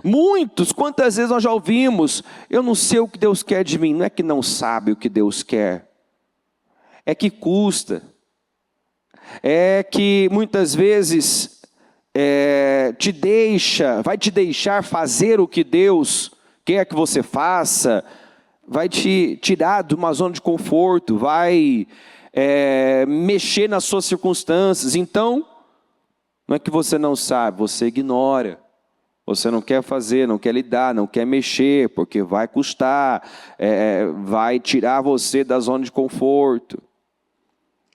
Muitos, quantas vezes nós já ouvimos, eu não sei o que Deus quer de mim. Não é que não sabe o que Deus quer, é que custa. É que muitas vezes vai te deixar fazer o que Deus quer que você faça, vai te tirar de uma zona de conforto, vai mexer nas suas circunstâncias. Então, não é que você não sabe, você ignora. Você não quer fazer, não quer lidar, não quer mexer, porque vai custar, vai tirar você da zona de conforto.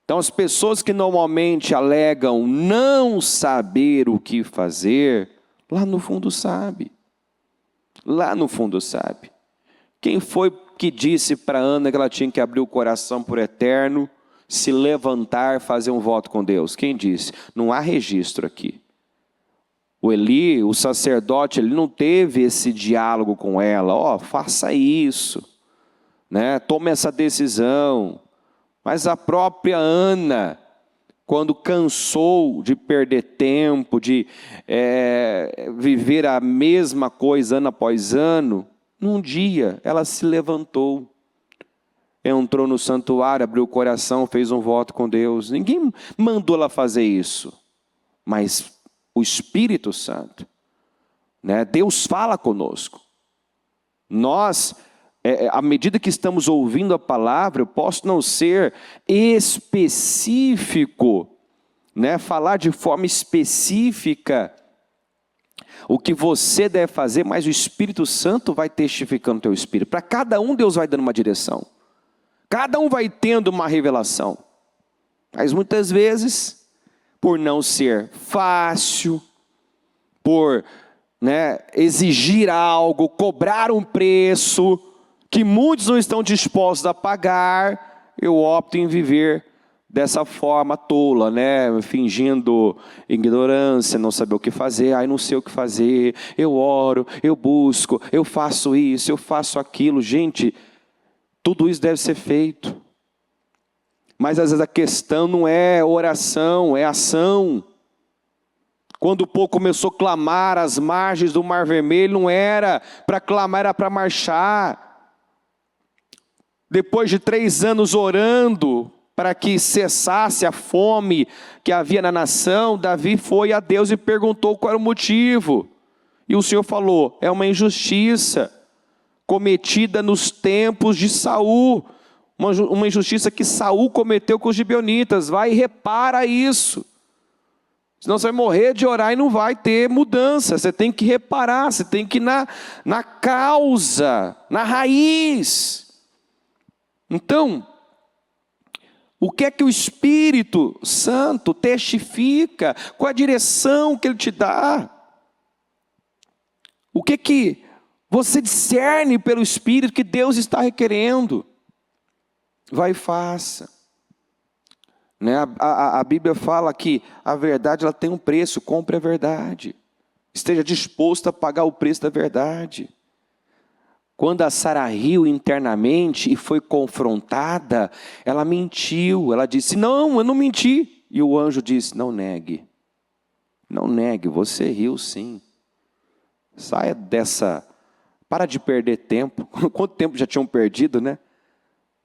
Então, as pessoas que normalmente alegam não saber o que fazer, lá no fundo sabe. Lá no fundo sabe. Quem foi que disse para Ana que ela tinha que abrir o coração por eterno, se levantar, fazer um voto com Deus? Quem disse? Não há registro aqui. O Eli, o sacerdote, ele não teve esse diálogo com ela. Faça isso, né? Tome essa decisão. Mas a própria Ana, quando cansou de perder tempo, de viver a mesma coisa ano após ano, num dia ela se levantou, entrou no santuário, abriu o coração, fez um voto com Deus. Ninguém mandou ela fazer isso, mas o Espírito Santo, né? Deus fala conosco. Nós, à medida que estamos ouvindo a palavra, eu posso não ser específico, né? Falar de forma específica o que você deve fazer, mas o Espírito Santo vai testificando o teu espírito. Para cada um, Deus vai dando uma direção. Cada um vai tendo uma revelação. Mas muitas vezes, por não ser fácil, por exigir algo, cobrar um preço que muitos não estão dispostos a pagar, eu opto em viver dessa forma tola, fingindo ignorância, não saber o que fazer. Não sei o que fazer, eu oro, eu busco, eu faço isso, eu faço aquilo. Gente, tudo isso deve ser feito. Mas às vezes a questão não é oração, é ação. Quando o povo começou a clamar às margens do Mar Vermelho, não era para clamar, era para marchar. Depois de 3 anos orando para que cessasse a fome que havia na nação, Davi foi a Deus e perguntou qual era o motivo. E o Senhor falou: é uma injustiça cometida nos tempos de Saul. Uma injustiça que Saul cometeu com os gibeonitas. Vai e repara isso. Senão você vai morrer de orar e não vai ter mudança. Você tem que reparar, você tem que ir na causa, na raiz. Então, o que é que o Espírito Santo testifica? Qual a direção que Ele te dá? O que é que você discerne pelo Espírito que Deus está requerendo? Vai e faça. A Bíblia fala que a verdade ela tem um preço, compre a verdade. Esteja disposto a pagar o preço da verdade. Quando a Sara riu internamente e foi confrontada, ela mentiu. Ela disse: não, eu não menti. E o anjo disse: não negue. Não negue, você riu sim. Saia dessa, para de perder tempo. Quanto tempo já tinham perdido, né?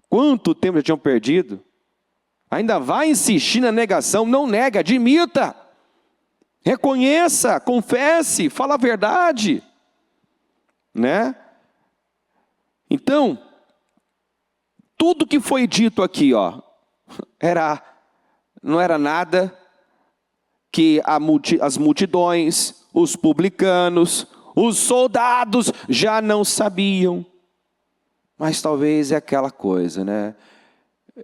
Quanto tempo já tinham perdido? Ainda vai insistir na negação? Não nega, admita. Reconheça, confesse, fala a verdade. Então, tudo que foi dito aqui, não era nada que as multidões, os publicanos, os soldados já não sabiam. Mas talvez é aquela coisa,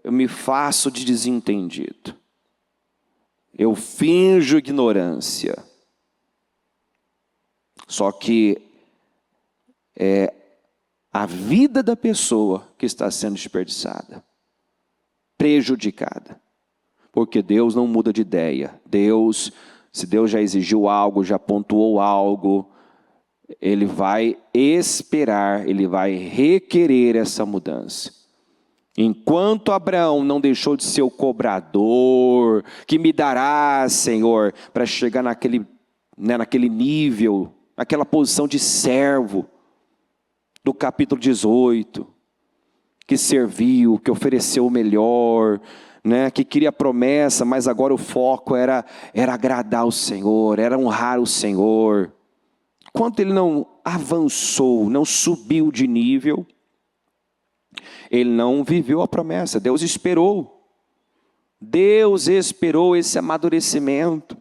eu me faço de desentendido. Eu finjo ignorância. Só que é a vida da pessoa que está sendo desperdiçada, prejudicada. Porque Deus não muda de ideia. Se Deus já exigiu algo, já pontuou algo, Ele vai esperar, Ele vai requerer essa mudança. Enquanto Abraão não deixou de ser o cobrador, que me darás, Senhor, para chegar naquele nível, naquela posição de servo, do capítulo 18, que serviu, que ofereceu o melhor, que queria promessa, mas agora o foco era agradar o Senhor, era honrar o Senhor. Enquanto ele não avançou, não subiu de nível, ele não viveu a promessa. Deus esperou esse amadurecimento.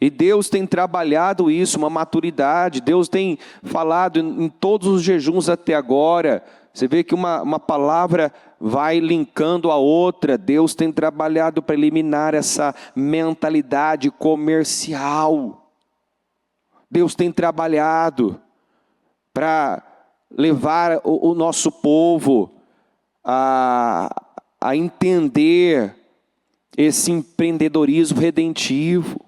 E Deus tem trabalhado isso, uma maturidade. Deus tem falado em todos os jejuns até agora. Você vê que uma palavra vai linkando a outra. Deus tem trabalhado para eliminar essa mentalidade comercial. Deus tem trabalhado para levar o nosso povo a entender esse empreendedorismo redentivo.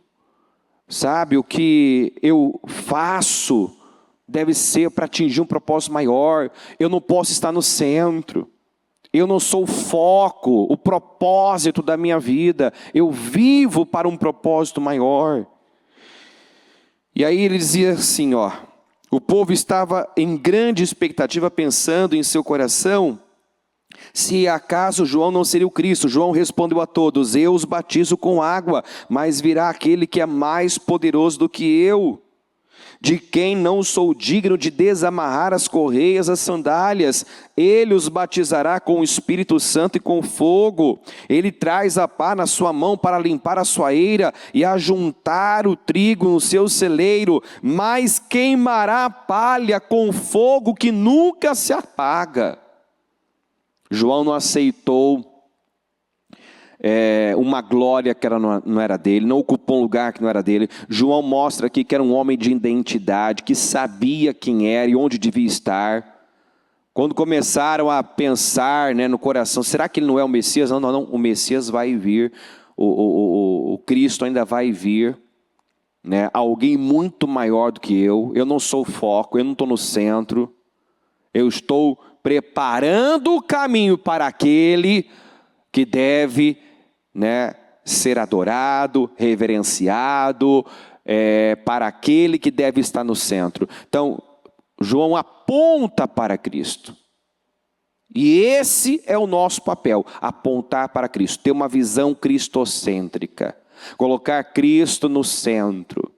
Sabe, o que eu faço deve ser para atingir um propósito maior. Eu não posso estar no centro. Eu não sou o foco, o propósito da minha vida. Eu vivo para um propósito maior. E aí ele dizia assim, o povo estava em grande expectativa, pensando em seu coração, se acaso João não seria o Cristo. João respondeu a todos: eu os batizo com água, mas virá aquele que é mais poderoso do que eu, de quem não sou digno de desamarrar as correias das sandálias. Ele os batizará com o Espírito Santo e com fogo. Ele traz a pá na sua mão para limpar a sua eira e ajuntar o trigo no seu celeiro, mas queimará a palha com fogo que nunca se apaga. João não aceitou uma glória que não era dele, não ocupou um lugar que não era dele. João mostra aqui que era um homem de identidade, que sabia quem era e onde devia estar. Quando começaram a pensar no coração, será que ele não é o Messias? Não, o Messias vai vir, o Cristo ainda vai vir, alguém muito maior do que eu não sou o foco, eu não estou no centro, eu estou preparando o caminho para aquele que deve ser adorado, reverenciado, para aquele que deve estar no centro. Então, João aponta para Cristo. E esse é o nosso papel, apontar para Cristo, ter uma visão cristocêntrica, colocar Cristo no centro,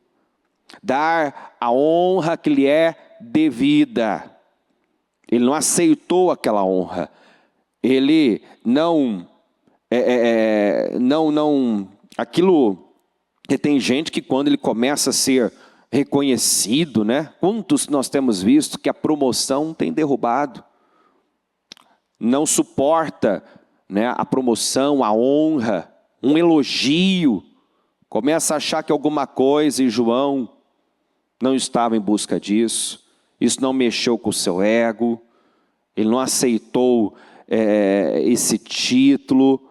dar a honra que lhe é devida. Ele não aceitou aquela honra. Ele aquilo, tem gente que quando ele começa a ser reconhecido, quantos nós temos visto que a promoção tem derrubado, não suporta a promoção, a honra, um elogio, começa a achar que alguma coisa, e João não estava em busca disso. Isso não mexeu com o seu ego, ele não aceitou esse título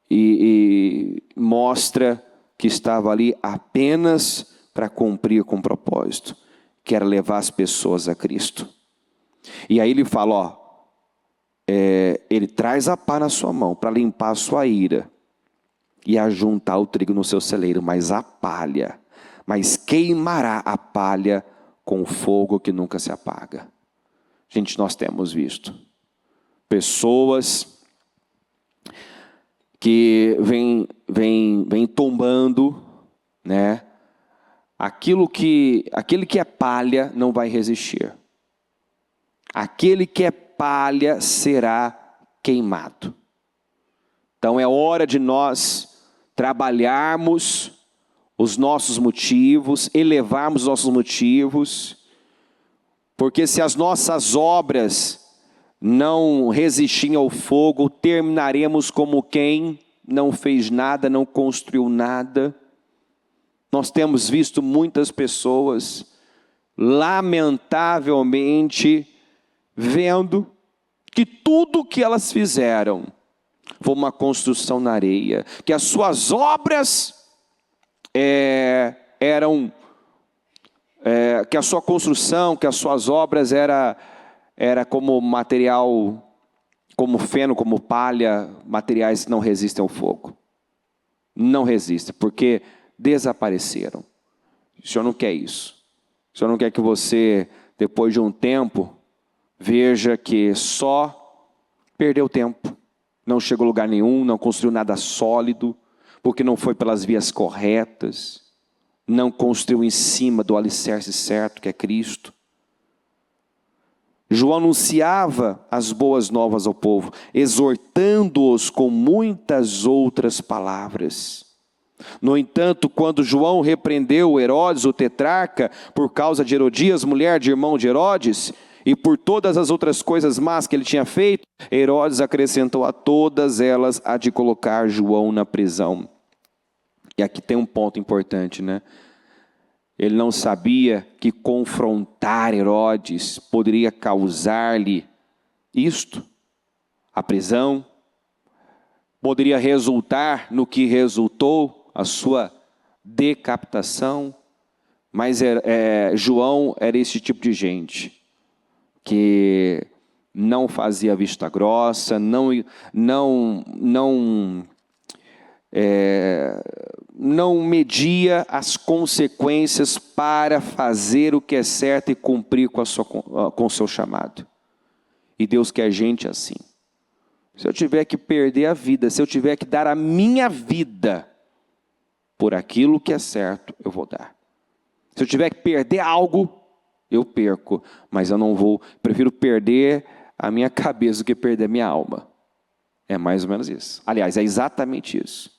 e mostra que estava ali apenas para cumprir com o propósito, que era levar as pessoas a Cristo. E aí ele fala, ele traz a pá na sua mão para limpar a sua ira e ajuntar o trigo no seu celeiro, mas queimará a palha com fogo que nunca se apaga. Gente, nós temos visto pessoas que vêm tombando, aquele que é palha não vai resistir. Aquele que é palha será queimado. Então é hora de nós trabalharmos os nossos motivos, elevarmos os nossos motivos, porque se as nossas obras não resistirem ao fogo, terminaremos como quem não fez nada, não construiu nada. Nós temos visto muitas pessoas, lamentavelmente, vendo que tudo que elas fizeram foi uma construção na areia, que as suas obras que a sua construção, que as suas obras era como material como feno, como palha, materiais que não resistem ao fogo. Não resistem, porque desapareceram. O Senhor não quer isso. O Senhor não quer que você, depois de um tempo, veja que só perdeu tempo. Não chegou a lugar nenhum, não construiu nada sólido, porque não foi pelas vias corretas, não construiu em cima do alicerce certo, que é Cristo. João anunciava as boas novas ao povo, exortando-os com muitas outras palavras. No entanto, quando João repreendeu Herodes, o tetrarca, por causa de Herodias, mulher de irmão de Herodes, e por todas as outras coisas más que ele tinha feito, Herodes acrescentou a todas elas a de colocar João na prisão. E aqui tem um ponto importante, né? Ele não sabia que confrontar Herodes poderia causar-lhe isto, a prisão, poderia resultar no que resultou, a sua decapitação. Mas João era esse tipo de gente, que não fazia vista grossa, não media as consequências para fazer o que é certo e cumprir com o seu chamado. E Deus quer gente assim. Se eu tiver que perder a vida, se eu tiver que dar a minha vida por aquilo que é certo, eu vou dar. Se eu tiver que perder algo, eu perco. Mas eu não vou, prefiro perder a minha cabeça do que perder a minha alma. É mais ou menos isso. Aliás, é exatamente isso.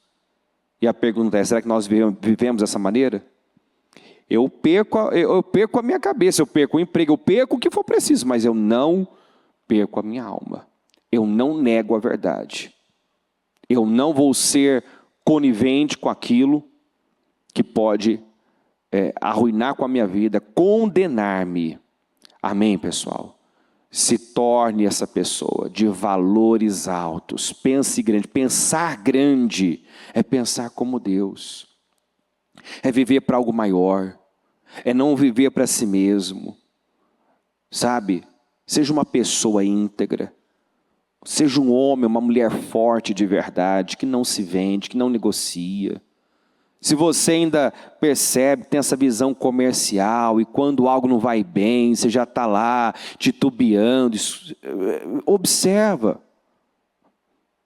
E a pergunta é, será que nós vivemos dessa maneira? Eu perco a minha cabeça, eu perco o emprego, eu perco o que for preciso, mas eu não perco a minha alma. Eu não nego a verdade. Eu não vou ser conivente com aquilo que pode arruinar com a minha vida, condenar-me. Amém, pessoal? Se torne essa pessoa de valores altos. Pense grande. Pensar grande é pensar como Deus. É viver para algo maior. É não viver para si mesmo. Sabe? Seja uma pessoa íntegra. Seja um homem, uma mulher forte de verdade, que não se vende, que não negocia. Se você ainda percebe, tem essa visão comercial, e quando algo não vai bem, você já está lá titubeando, observa.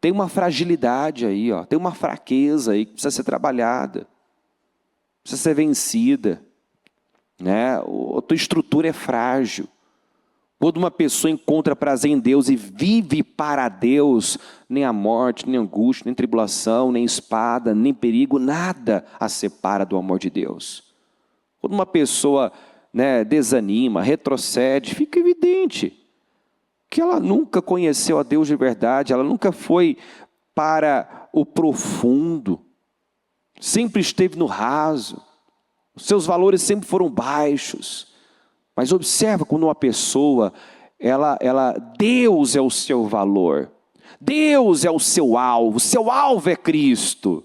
Tem uma fragilidade aí, tem uma fraqueza aí que precisa ser trabalhada, precisa ser vencida. Né? A tua estrutura é frágil. Quando uma pessoa encontra prazer em Deus e vive para Deus, nem a morte, nem angústia, nem tribulação, nem espada, nem perigo, nada a separa do amor de Deus. Quando uma pessoa desanima, retrocede, fica evidente que ela nunca conheceu a Deus de verdade, ela nunca foi para o profundo, sempre esteve no raso, os seus valores sempre foram baixos. Mas observa quando uma pessoa, Deus é o seu valor, Deus é o seu alvo é Cristo.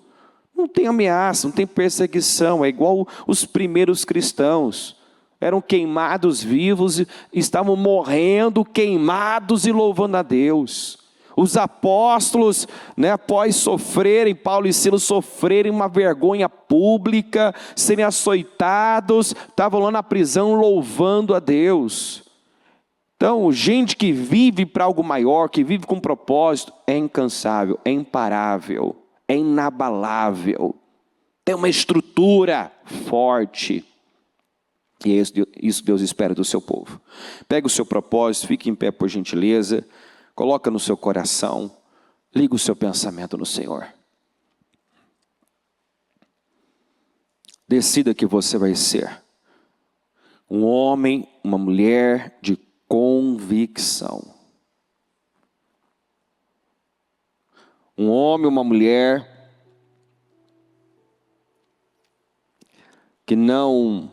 Não tem ameaça, não tem perseguição, é igual os primeiros cristãos. Eram queimados vivos, estavam morrendo, queimados e louvando a Deus. Os apóstolos, após sofrerem, Paulo e Silas sofrerem uma vergonha pública, serem açoitados, estavam lá na prisão louvando a Deus. Então, gente que vive para algo maior, que vive com propósito, é incansável, é imparável, é inabalável, tem uma estrutura forte. E isso Deus espera do seu povo. Pega o seu propósito, fique em pé por gentileza. Coloca no seu coração, liga o seu pensamento no Senhor. Decida que você vai ser um homem, uma mulher de convicção. Um homem, uma mulher que não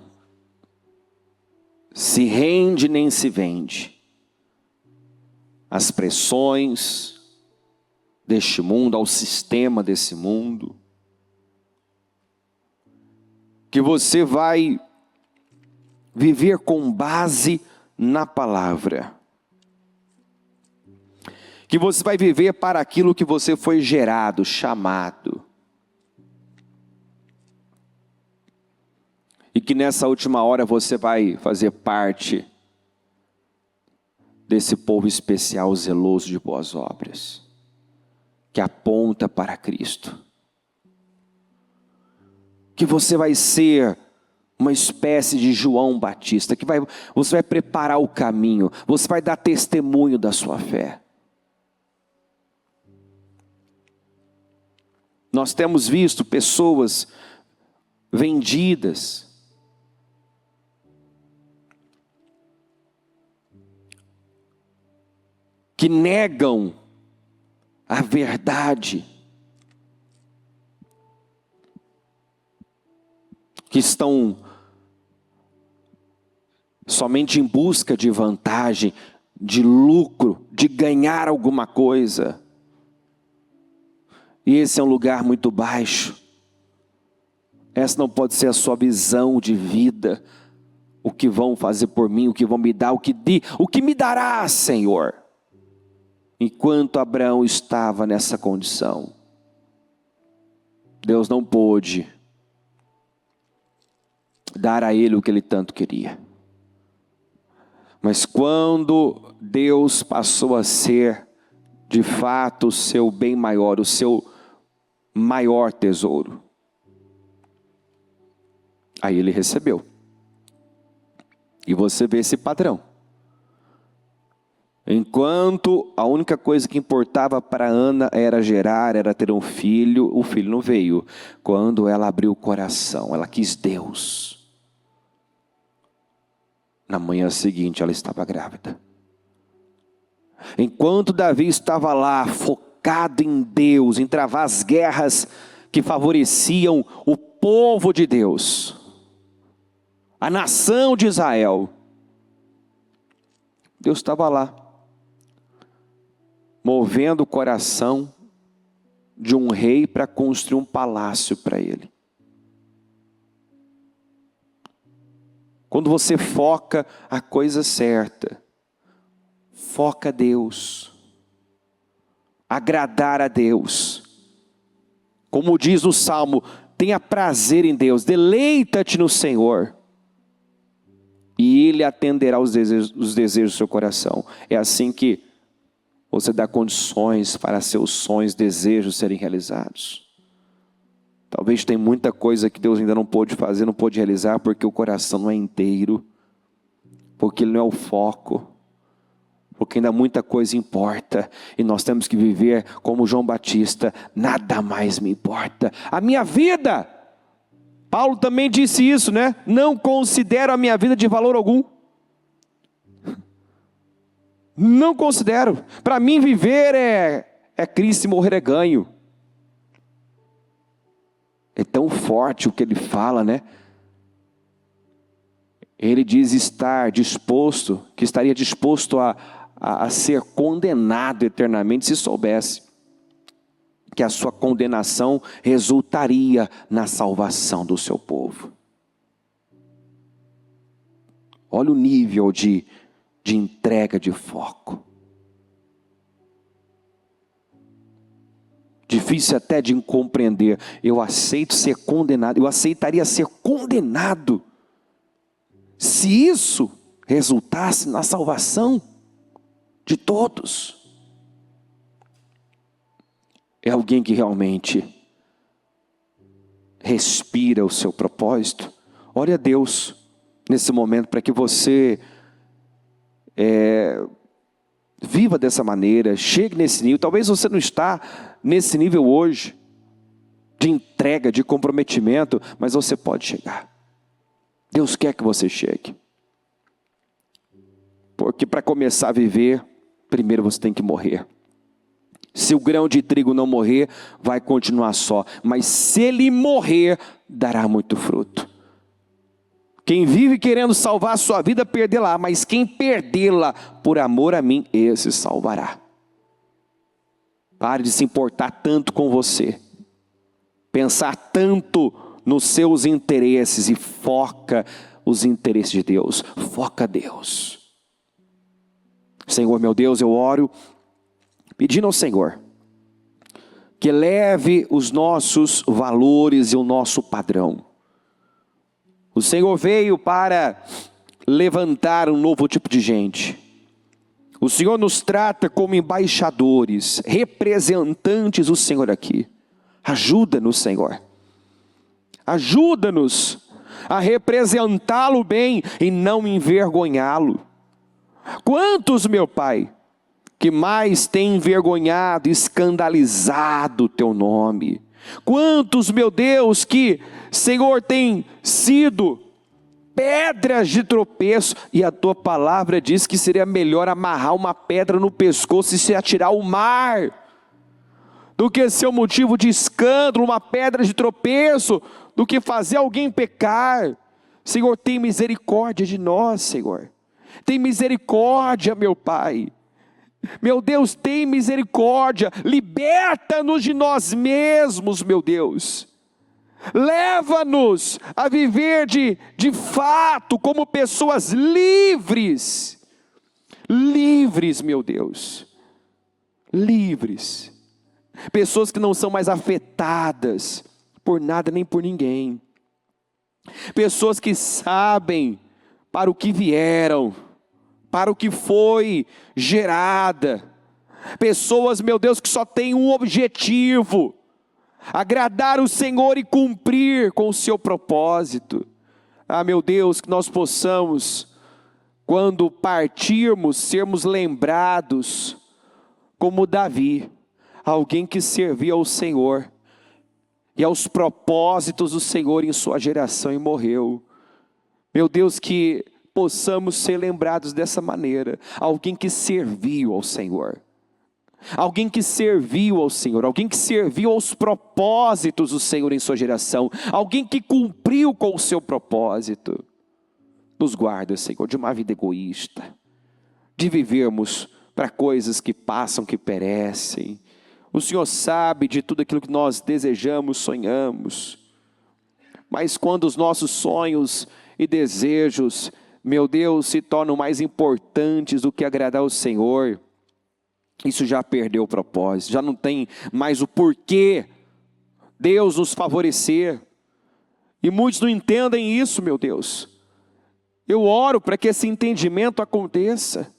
se rende nem se vende às pressões deste mundo, ao sistema desse mundo. Que você vai viver com base na palavra. que você vai viver para aquilo que você foi gerado, chamado. E que nessa última hora você vai fazer parte desse povo especial, zeloso de boas obras, que aponta para Cristo. Que você vai ser uma espécie de João Batista, você vai preparar o caminho, você vai dar testemunho da sua fé. Nós temos visto pessoas vendidas, que negam a verdade, que estão somente em busca de vantagem, de lucro, de ganhar alguma coisa. E esse é um lugar muito baixo. Essa não pode ser a sua visão de vida. O que vão fazer por mim, o que vão me dar, o que me dará, Senhor? Enquanto Abraão estava nessa condição, Deus não pôde dar a ele o que ele tanto queria. Mas quando Deus passou a ser, de fato, o seu bem maior, o seu maior tesouro, aí ele recebeu. E você vê esse padrão. Enquanto a única coisa que importava para Ana era gerar, era ter um filho, o filho não veio. Quando ela abriu o coração, ela quis Deus. Na manhã seguinte ela estava grávida. Enquanto Davi estava lá, focado em Deus, em travar as guerras que favoreciam o povo de Deus, a nação de Israel, Deus estava lá, movendo o coração de um rei para construir um palácio para ele. Quando você foca a coisa certa, foca Deus, agradar a Deus. Como diz no Salmo, tenha prazer em Deus, deleita-te no Senhor, e Ele atenderá os desejos do seu coração. É assim que você dá condições para seus sonhos, desejos serem realizados. Talvez tem muita coisa que Deus ainda não pôde fazer, não pôde realizar, porque o coração não é inteiro, porque Ele não é o foco, porque ainda muita coisa importa, e nós temos que viver como João Batista, nada mais me importa, a minha vida. Paulo também disse isso, né? Não considero a minha vida de valor algum. Não considero. Para mim viver é Cristo e morrer é ganho. É tão forte o que ele fala, né? Ele diz estar disposto, que estaria disposto a ser condenado eternamente se soubesse que a sua condenação resultaria na salvação do seu povo. Olha o nível de entrega, de foco. Difícil até de compreender. Eu aceito ser condenado, eu aceitaria ser condenado se isso resultasse na salvação de todos. É alguém que realmente respira o seu propósito. Ore a Deus nesse momento para que você viva dessa maneira, chegue nesse nível. Talvez você não está nesse nível hoje, de entrega, de comprometimento, mas você pode chegar. Deus quer que você chegue. Porque para começar a viver, primeiro você tem que morrer. Se o grão de trigo não morrer, vai continuar só. Mas se ele morrer, dará muito fruto. Quem vive querendo salvar a sua vida, perdê-la. Mas quem perdê-la por amor a mim, esse salvará. Pare de se importar tanto com você. Pensar tanto nos seus interesses e foca os interesses de Deus. Foca Deus. Senhor meu Deus, eu oro pedindo ao Senhor que eleve os nossos valores e o nosso padrão. O Senhor veio para levantar um novo tipo de gente. O Senhor nos trata como embaixadores, representantes do Senhor aqui. Ajuda-nos, Senhor. Ajuda-nos a representá-lo bem e não envergonhá-lo. Quantos, meu Pai, que mais tem envergonhado, escandalizado o teu nome? Quantos, meu Deus, que, Senhor, tem sido pedras de tropeço, e a tua palavra diz que seria melhor amarrar uma pedra no pescoço e se atirar ao mar, do que ser um motivo de escândalo, uma pedra de tropeço, do que fazer alguém pecar. Senhor, tem misericórdia de nós, Senhor. Tem misericórdia, meu Pai. Meu Deus, tem misericórdia, liberta-nos de nós mesmos, meu Deus. Leva-nos a viver de fato como pessoas livres. Livres, meu Deus. Livres. Pessoas que não são mais afetadas por nada nem por ninguém. Pessoas que sabem para o que vieram, para o que foi gerada. Pessoas, meu Deus, que só têm um objetivo: agradar o Senhor e cumprir com o seu propósito. Ah, meu Deus, que nós possamos, quando partirmos, sermos lembrados como Davi, alguém que servia ao Senhor e aos propósitos do Senhor em sua geração e morreu. Meu Deus, que possamos ser lembrados dessa maneira, alguém que serviu ao Senhor, alguém que serviu ao Senhor, alguém que serviu aos propósitos do Senhor em sua geração, alguém que cumpriu com o seu propósito. Nos guarda, Senhor, de uma vida egoísta, de vivermos para coisas que passam, que perecem. O Senhor sabe de tudo aquilo que nós desejamos, sonhamos, mas quando os nossos sonhos e desejos, meu Deus, se tornam mais importantes do que agradar ao Senhor, isso já perdeu o propósito, já não tem mais o porquê Deus nos favorecer. E muitos não entendem isso, meu Deus. Eu oro para que esse entendimento aconteça.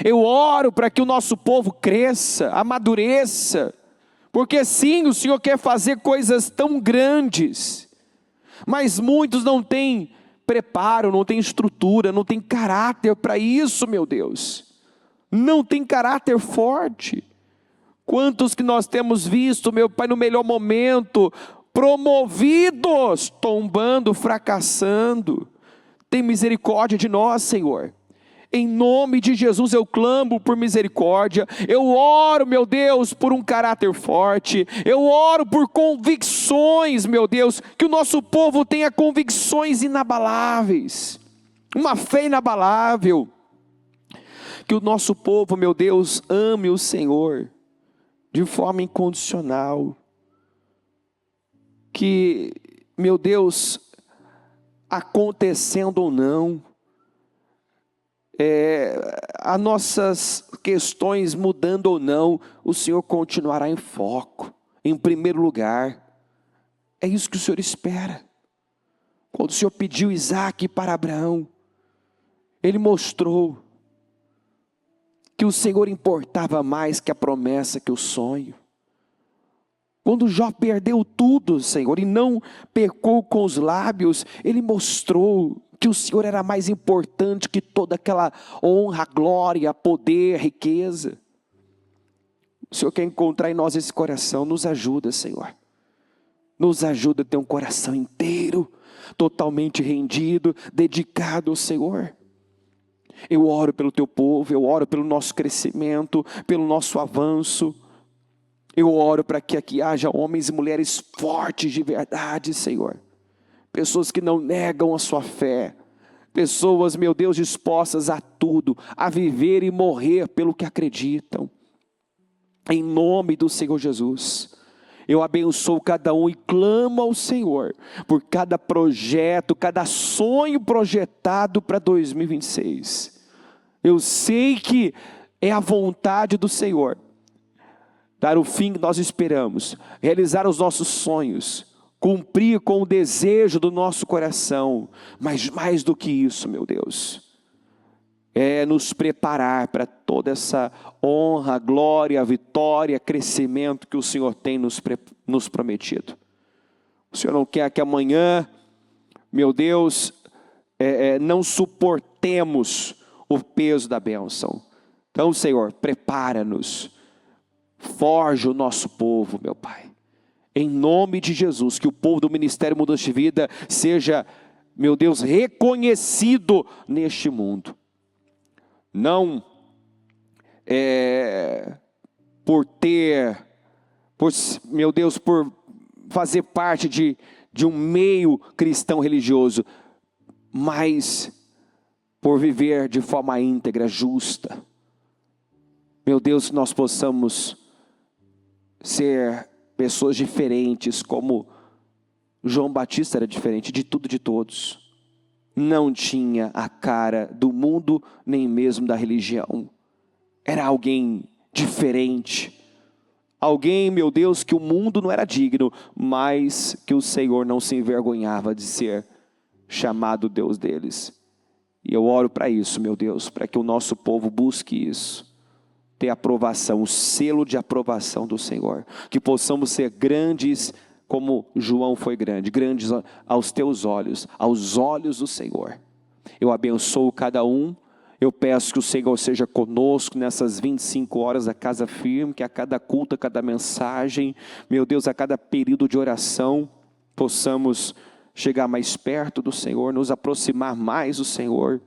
Eu oro para que o nosso povo cresça, amadureça, porque sim, o Senhor quer fazer coisas tão grandes, mas muitos não têm preparo, não têm estrutura, não têm caráter para isso, meu Deus. Não tem caráter forte. Quantos que nós temos visto, meu Pai, no melhor momento, promovidos, tombando, fracassando. Tem misericórdia de nós, Senhor. Em nome de Jesus eu clamo por misericórdia. Eu oro, meu Deus, por um caráter forte. Eu oro por convicções, meu Deus, que o nosso povo tenha convicções inabaláveis, uma fé inabalável. Que o nosso povo, meu Deus, ame o Senhor de forma incondicional. Que, meu Deus, acontecendo ou não, as nossas questões mudando ou não, o Senhor continuará em foco, em primeiro lugar. É isso que o Senhor espera. Quando o Senhor pediu Isaac para Abraão, Ele mostrou que o Senhor importava mais que a promessa, que o sonho. Quando Jó perdeu tudo, Senhor, e não pecou com os lábios, Ele mostrou que o Senhor era mais importante que toda aquela honra, glória, poder, riqueza. O Senhor quer encontrar em nós esse coração. Nos ajuda, Senhor. Nos ajuda a ter um coração inteiro, totalmente rendido, dedicado ao Senhor. Eu oro pelo teu povo, eu oro pelo nosso crescimento, pelo nosso avanço. Eu oro para que aqui haja homens e mulheres fortes de verdade, Senhor. Pessoas que não negam a sua fé. Pessoas, meu Deus, dispostas a tudo, a viver e morrer pelo que acreditam. Em nome do Senhor Jesus, eu abençoo cada um e clamo ao Senhor por cada projeto, cada sonho projetado para 2026. Eu sei que é a vontade do Senhor, dar o fim que nós esperamos, realizar os nossos sonhos, cumprir com o desejo do nosso coração, mas mais do que isso, meu Deus, é nos preparar para toda essa honra, glória, vitória, crescimento que o Senhor tem nos prometido. O Senhor não quer que amanhã, meu Deus, não suportemos o peso da bênção. Então, Senhor, prepara-nos, forja o nosso povo, meu Pai. Em nome de Jesus, que o povo do Ministério Mudança de Vida seja, meu Deus, reconhecido neste mundo. Não meu Deus, por fazer parte de um meio cristão religioso, mas por viver de forma íntegra, justa. Meu Deus, que nós possamos ser pessoas diferentes, como João Batista era diferente de tudo e de todos. Não tinha a cara do mundo, nem mesmo da religião. Era alguém diferente. Alguém, meu Deus, que o mundo não era digno, mas que o Senhor não se envergonhava de ser chamado Deus deles. E eu oro para isso, meu Deus, para que o nosso povo busque isso. Ter aprovação, o selo de aprovação do Senhor. Que possamos ser grandes como João foi grande, grandes aos teus olhos, aos olhos do Senhor. Eu abençoo cada um, eu peço que o Senhor seja conosco nessas 25 horas da Casa Firme, que a cada culto, a cada mensagem, meu Deus, a cada período de oração, possamos chegar mais perto do Senhor, nos aproximar mais do Senhor,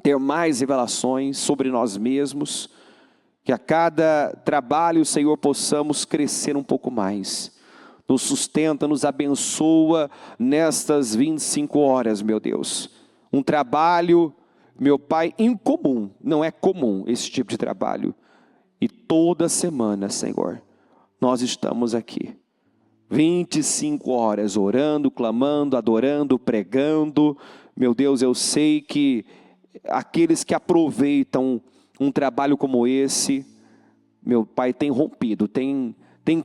ter mais revelações sobre nós mesmos, que a cada trabalho, Senhor, possamos crescer um pouco mais. Nos sustenta, nos abençoa nestas 25 horas, meu Deus. Um trabalho, meu Pai, incomum, não é comum esse tipo de trabalho. E toda semana, Senhor, nós estamos aqui. 25 horas orando, clamando, adorando, pregando. Meu Deus, eu sei que aqueles que aproveitam um trabalho como esse, meu Pai, tem rompido, tem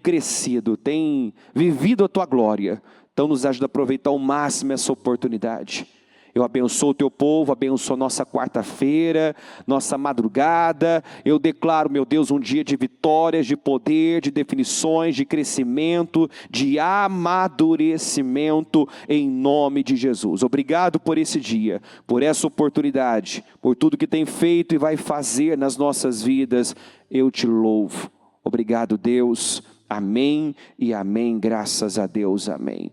crescido, tem vivido a Tua glória. Então nos ajuda a aproveitar ao máximo essa oportunidade. Eu abençoo o Teu povo, abençoo nossa quarta-feira, nossa madrugada. Eu declaro, meu Deus, um dia de vitórias, de poder, de definições, de crescimento, de amadurecimento, em nome de Jesus. Obrigado por esse dia, por essa oportunidade, por tudo que tem feito e vai fazer nas nossas vidas. Eu te louvo. Obrigado, Deus. Amém e amém. Graças a Deus. Amém.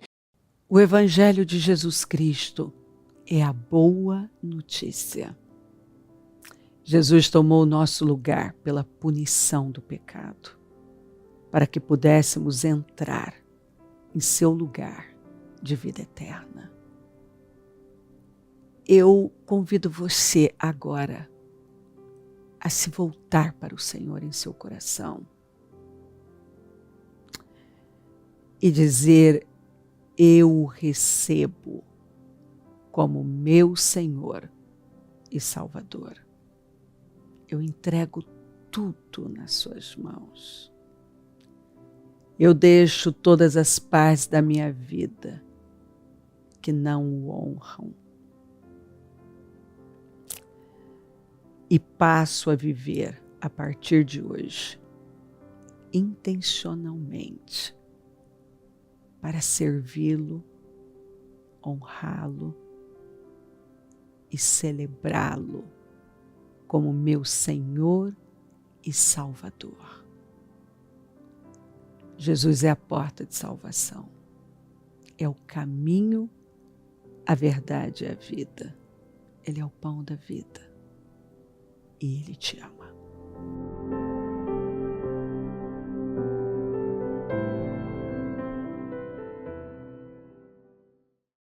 O Evangelho de Jesus Cristo é a boa notícia. Jesus tomou o nosso lugar pela punição do pecado, para que pudéssemos entrar em seu lugar de vida eterna. Eu convido você agora a se voltar para o Senhor em seu coração e dizer: eu o recebo como meu Senhor e Salvador. Eu entrego tudo nas suas mãos. Eu deixo todas as partes da minha vida que não o honram e passo a viver a partir de hoje intencionalmente para servi-lo, honrá-lo e celebrá-lo como meu Senhor e Salvador. Jesus é a porta de salvação, é o caminho, a verdade e a vida. Ele é o pão da vida e Ele te ama.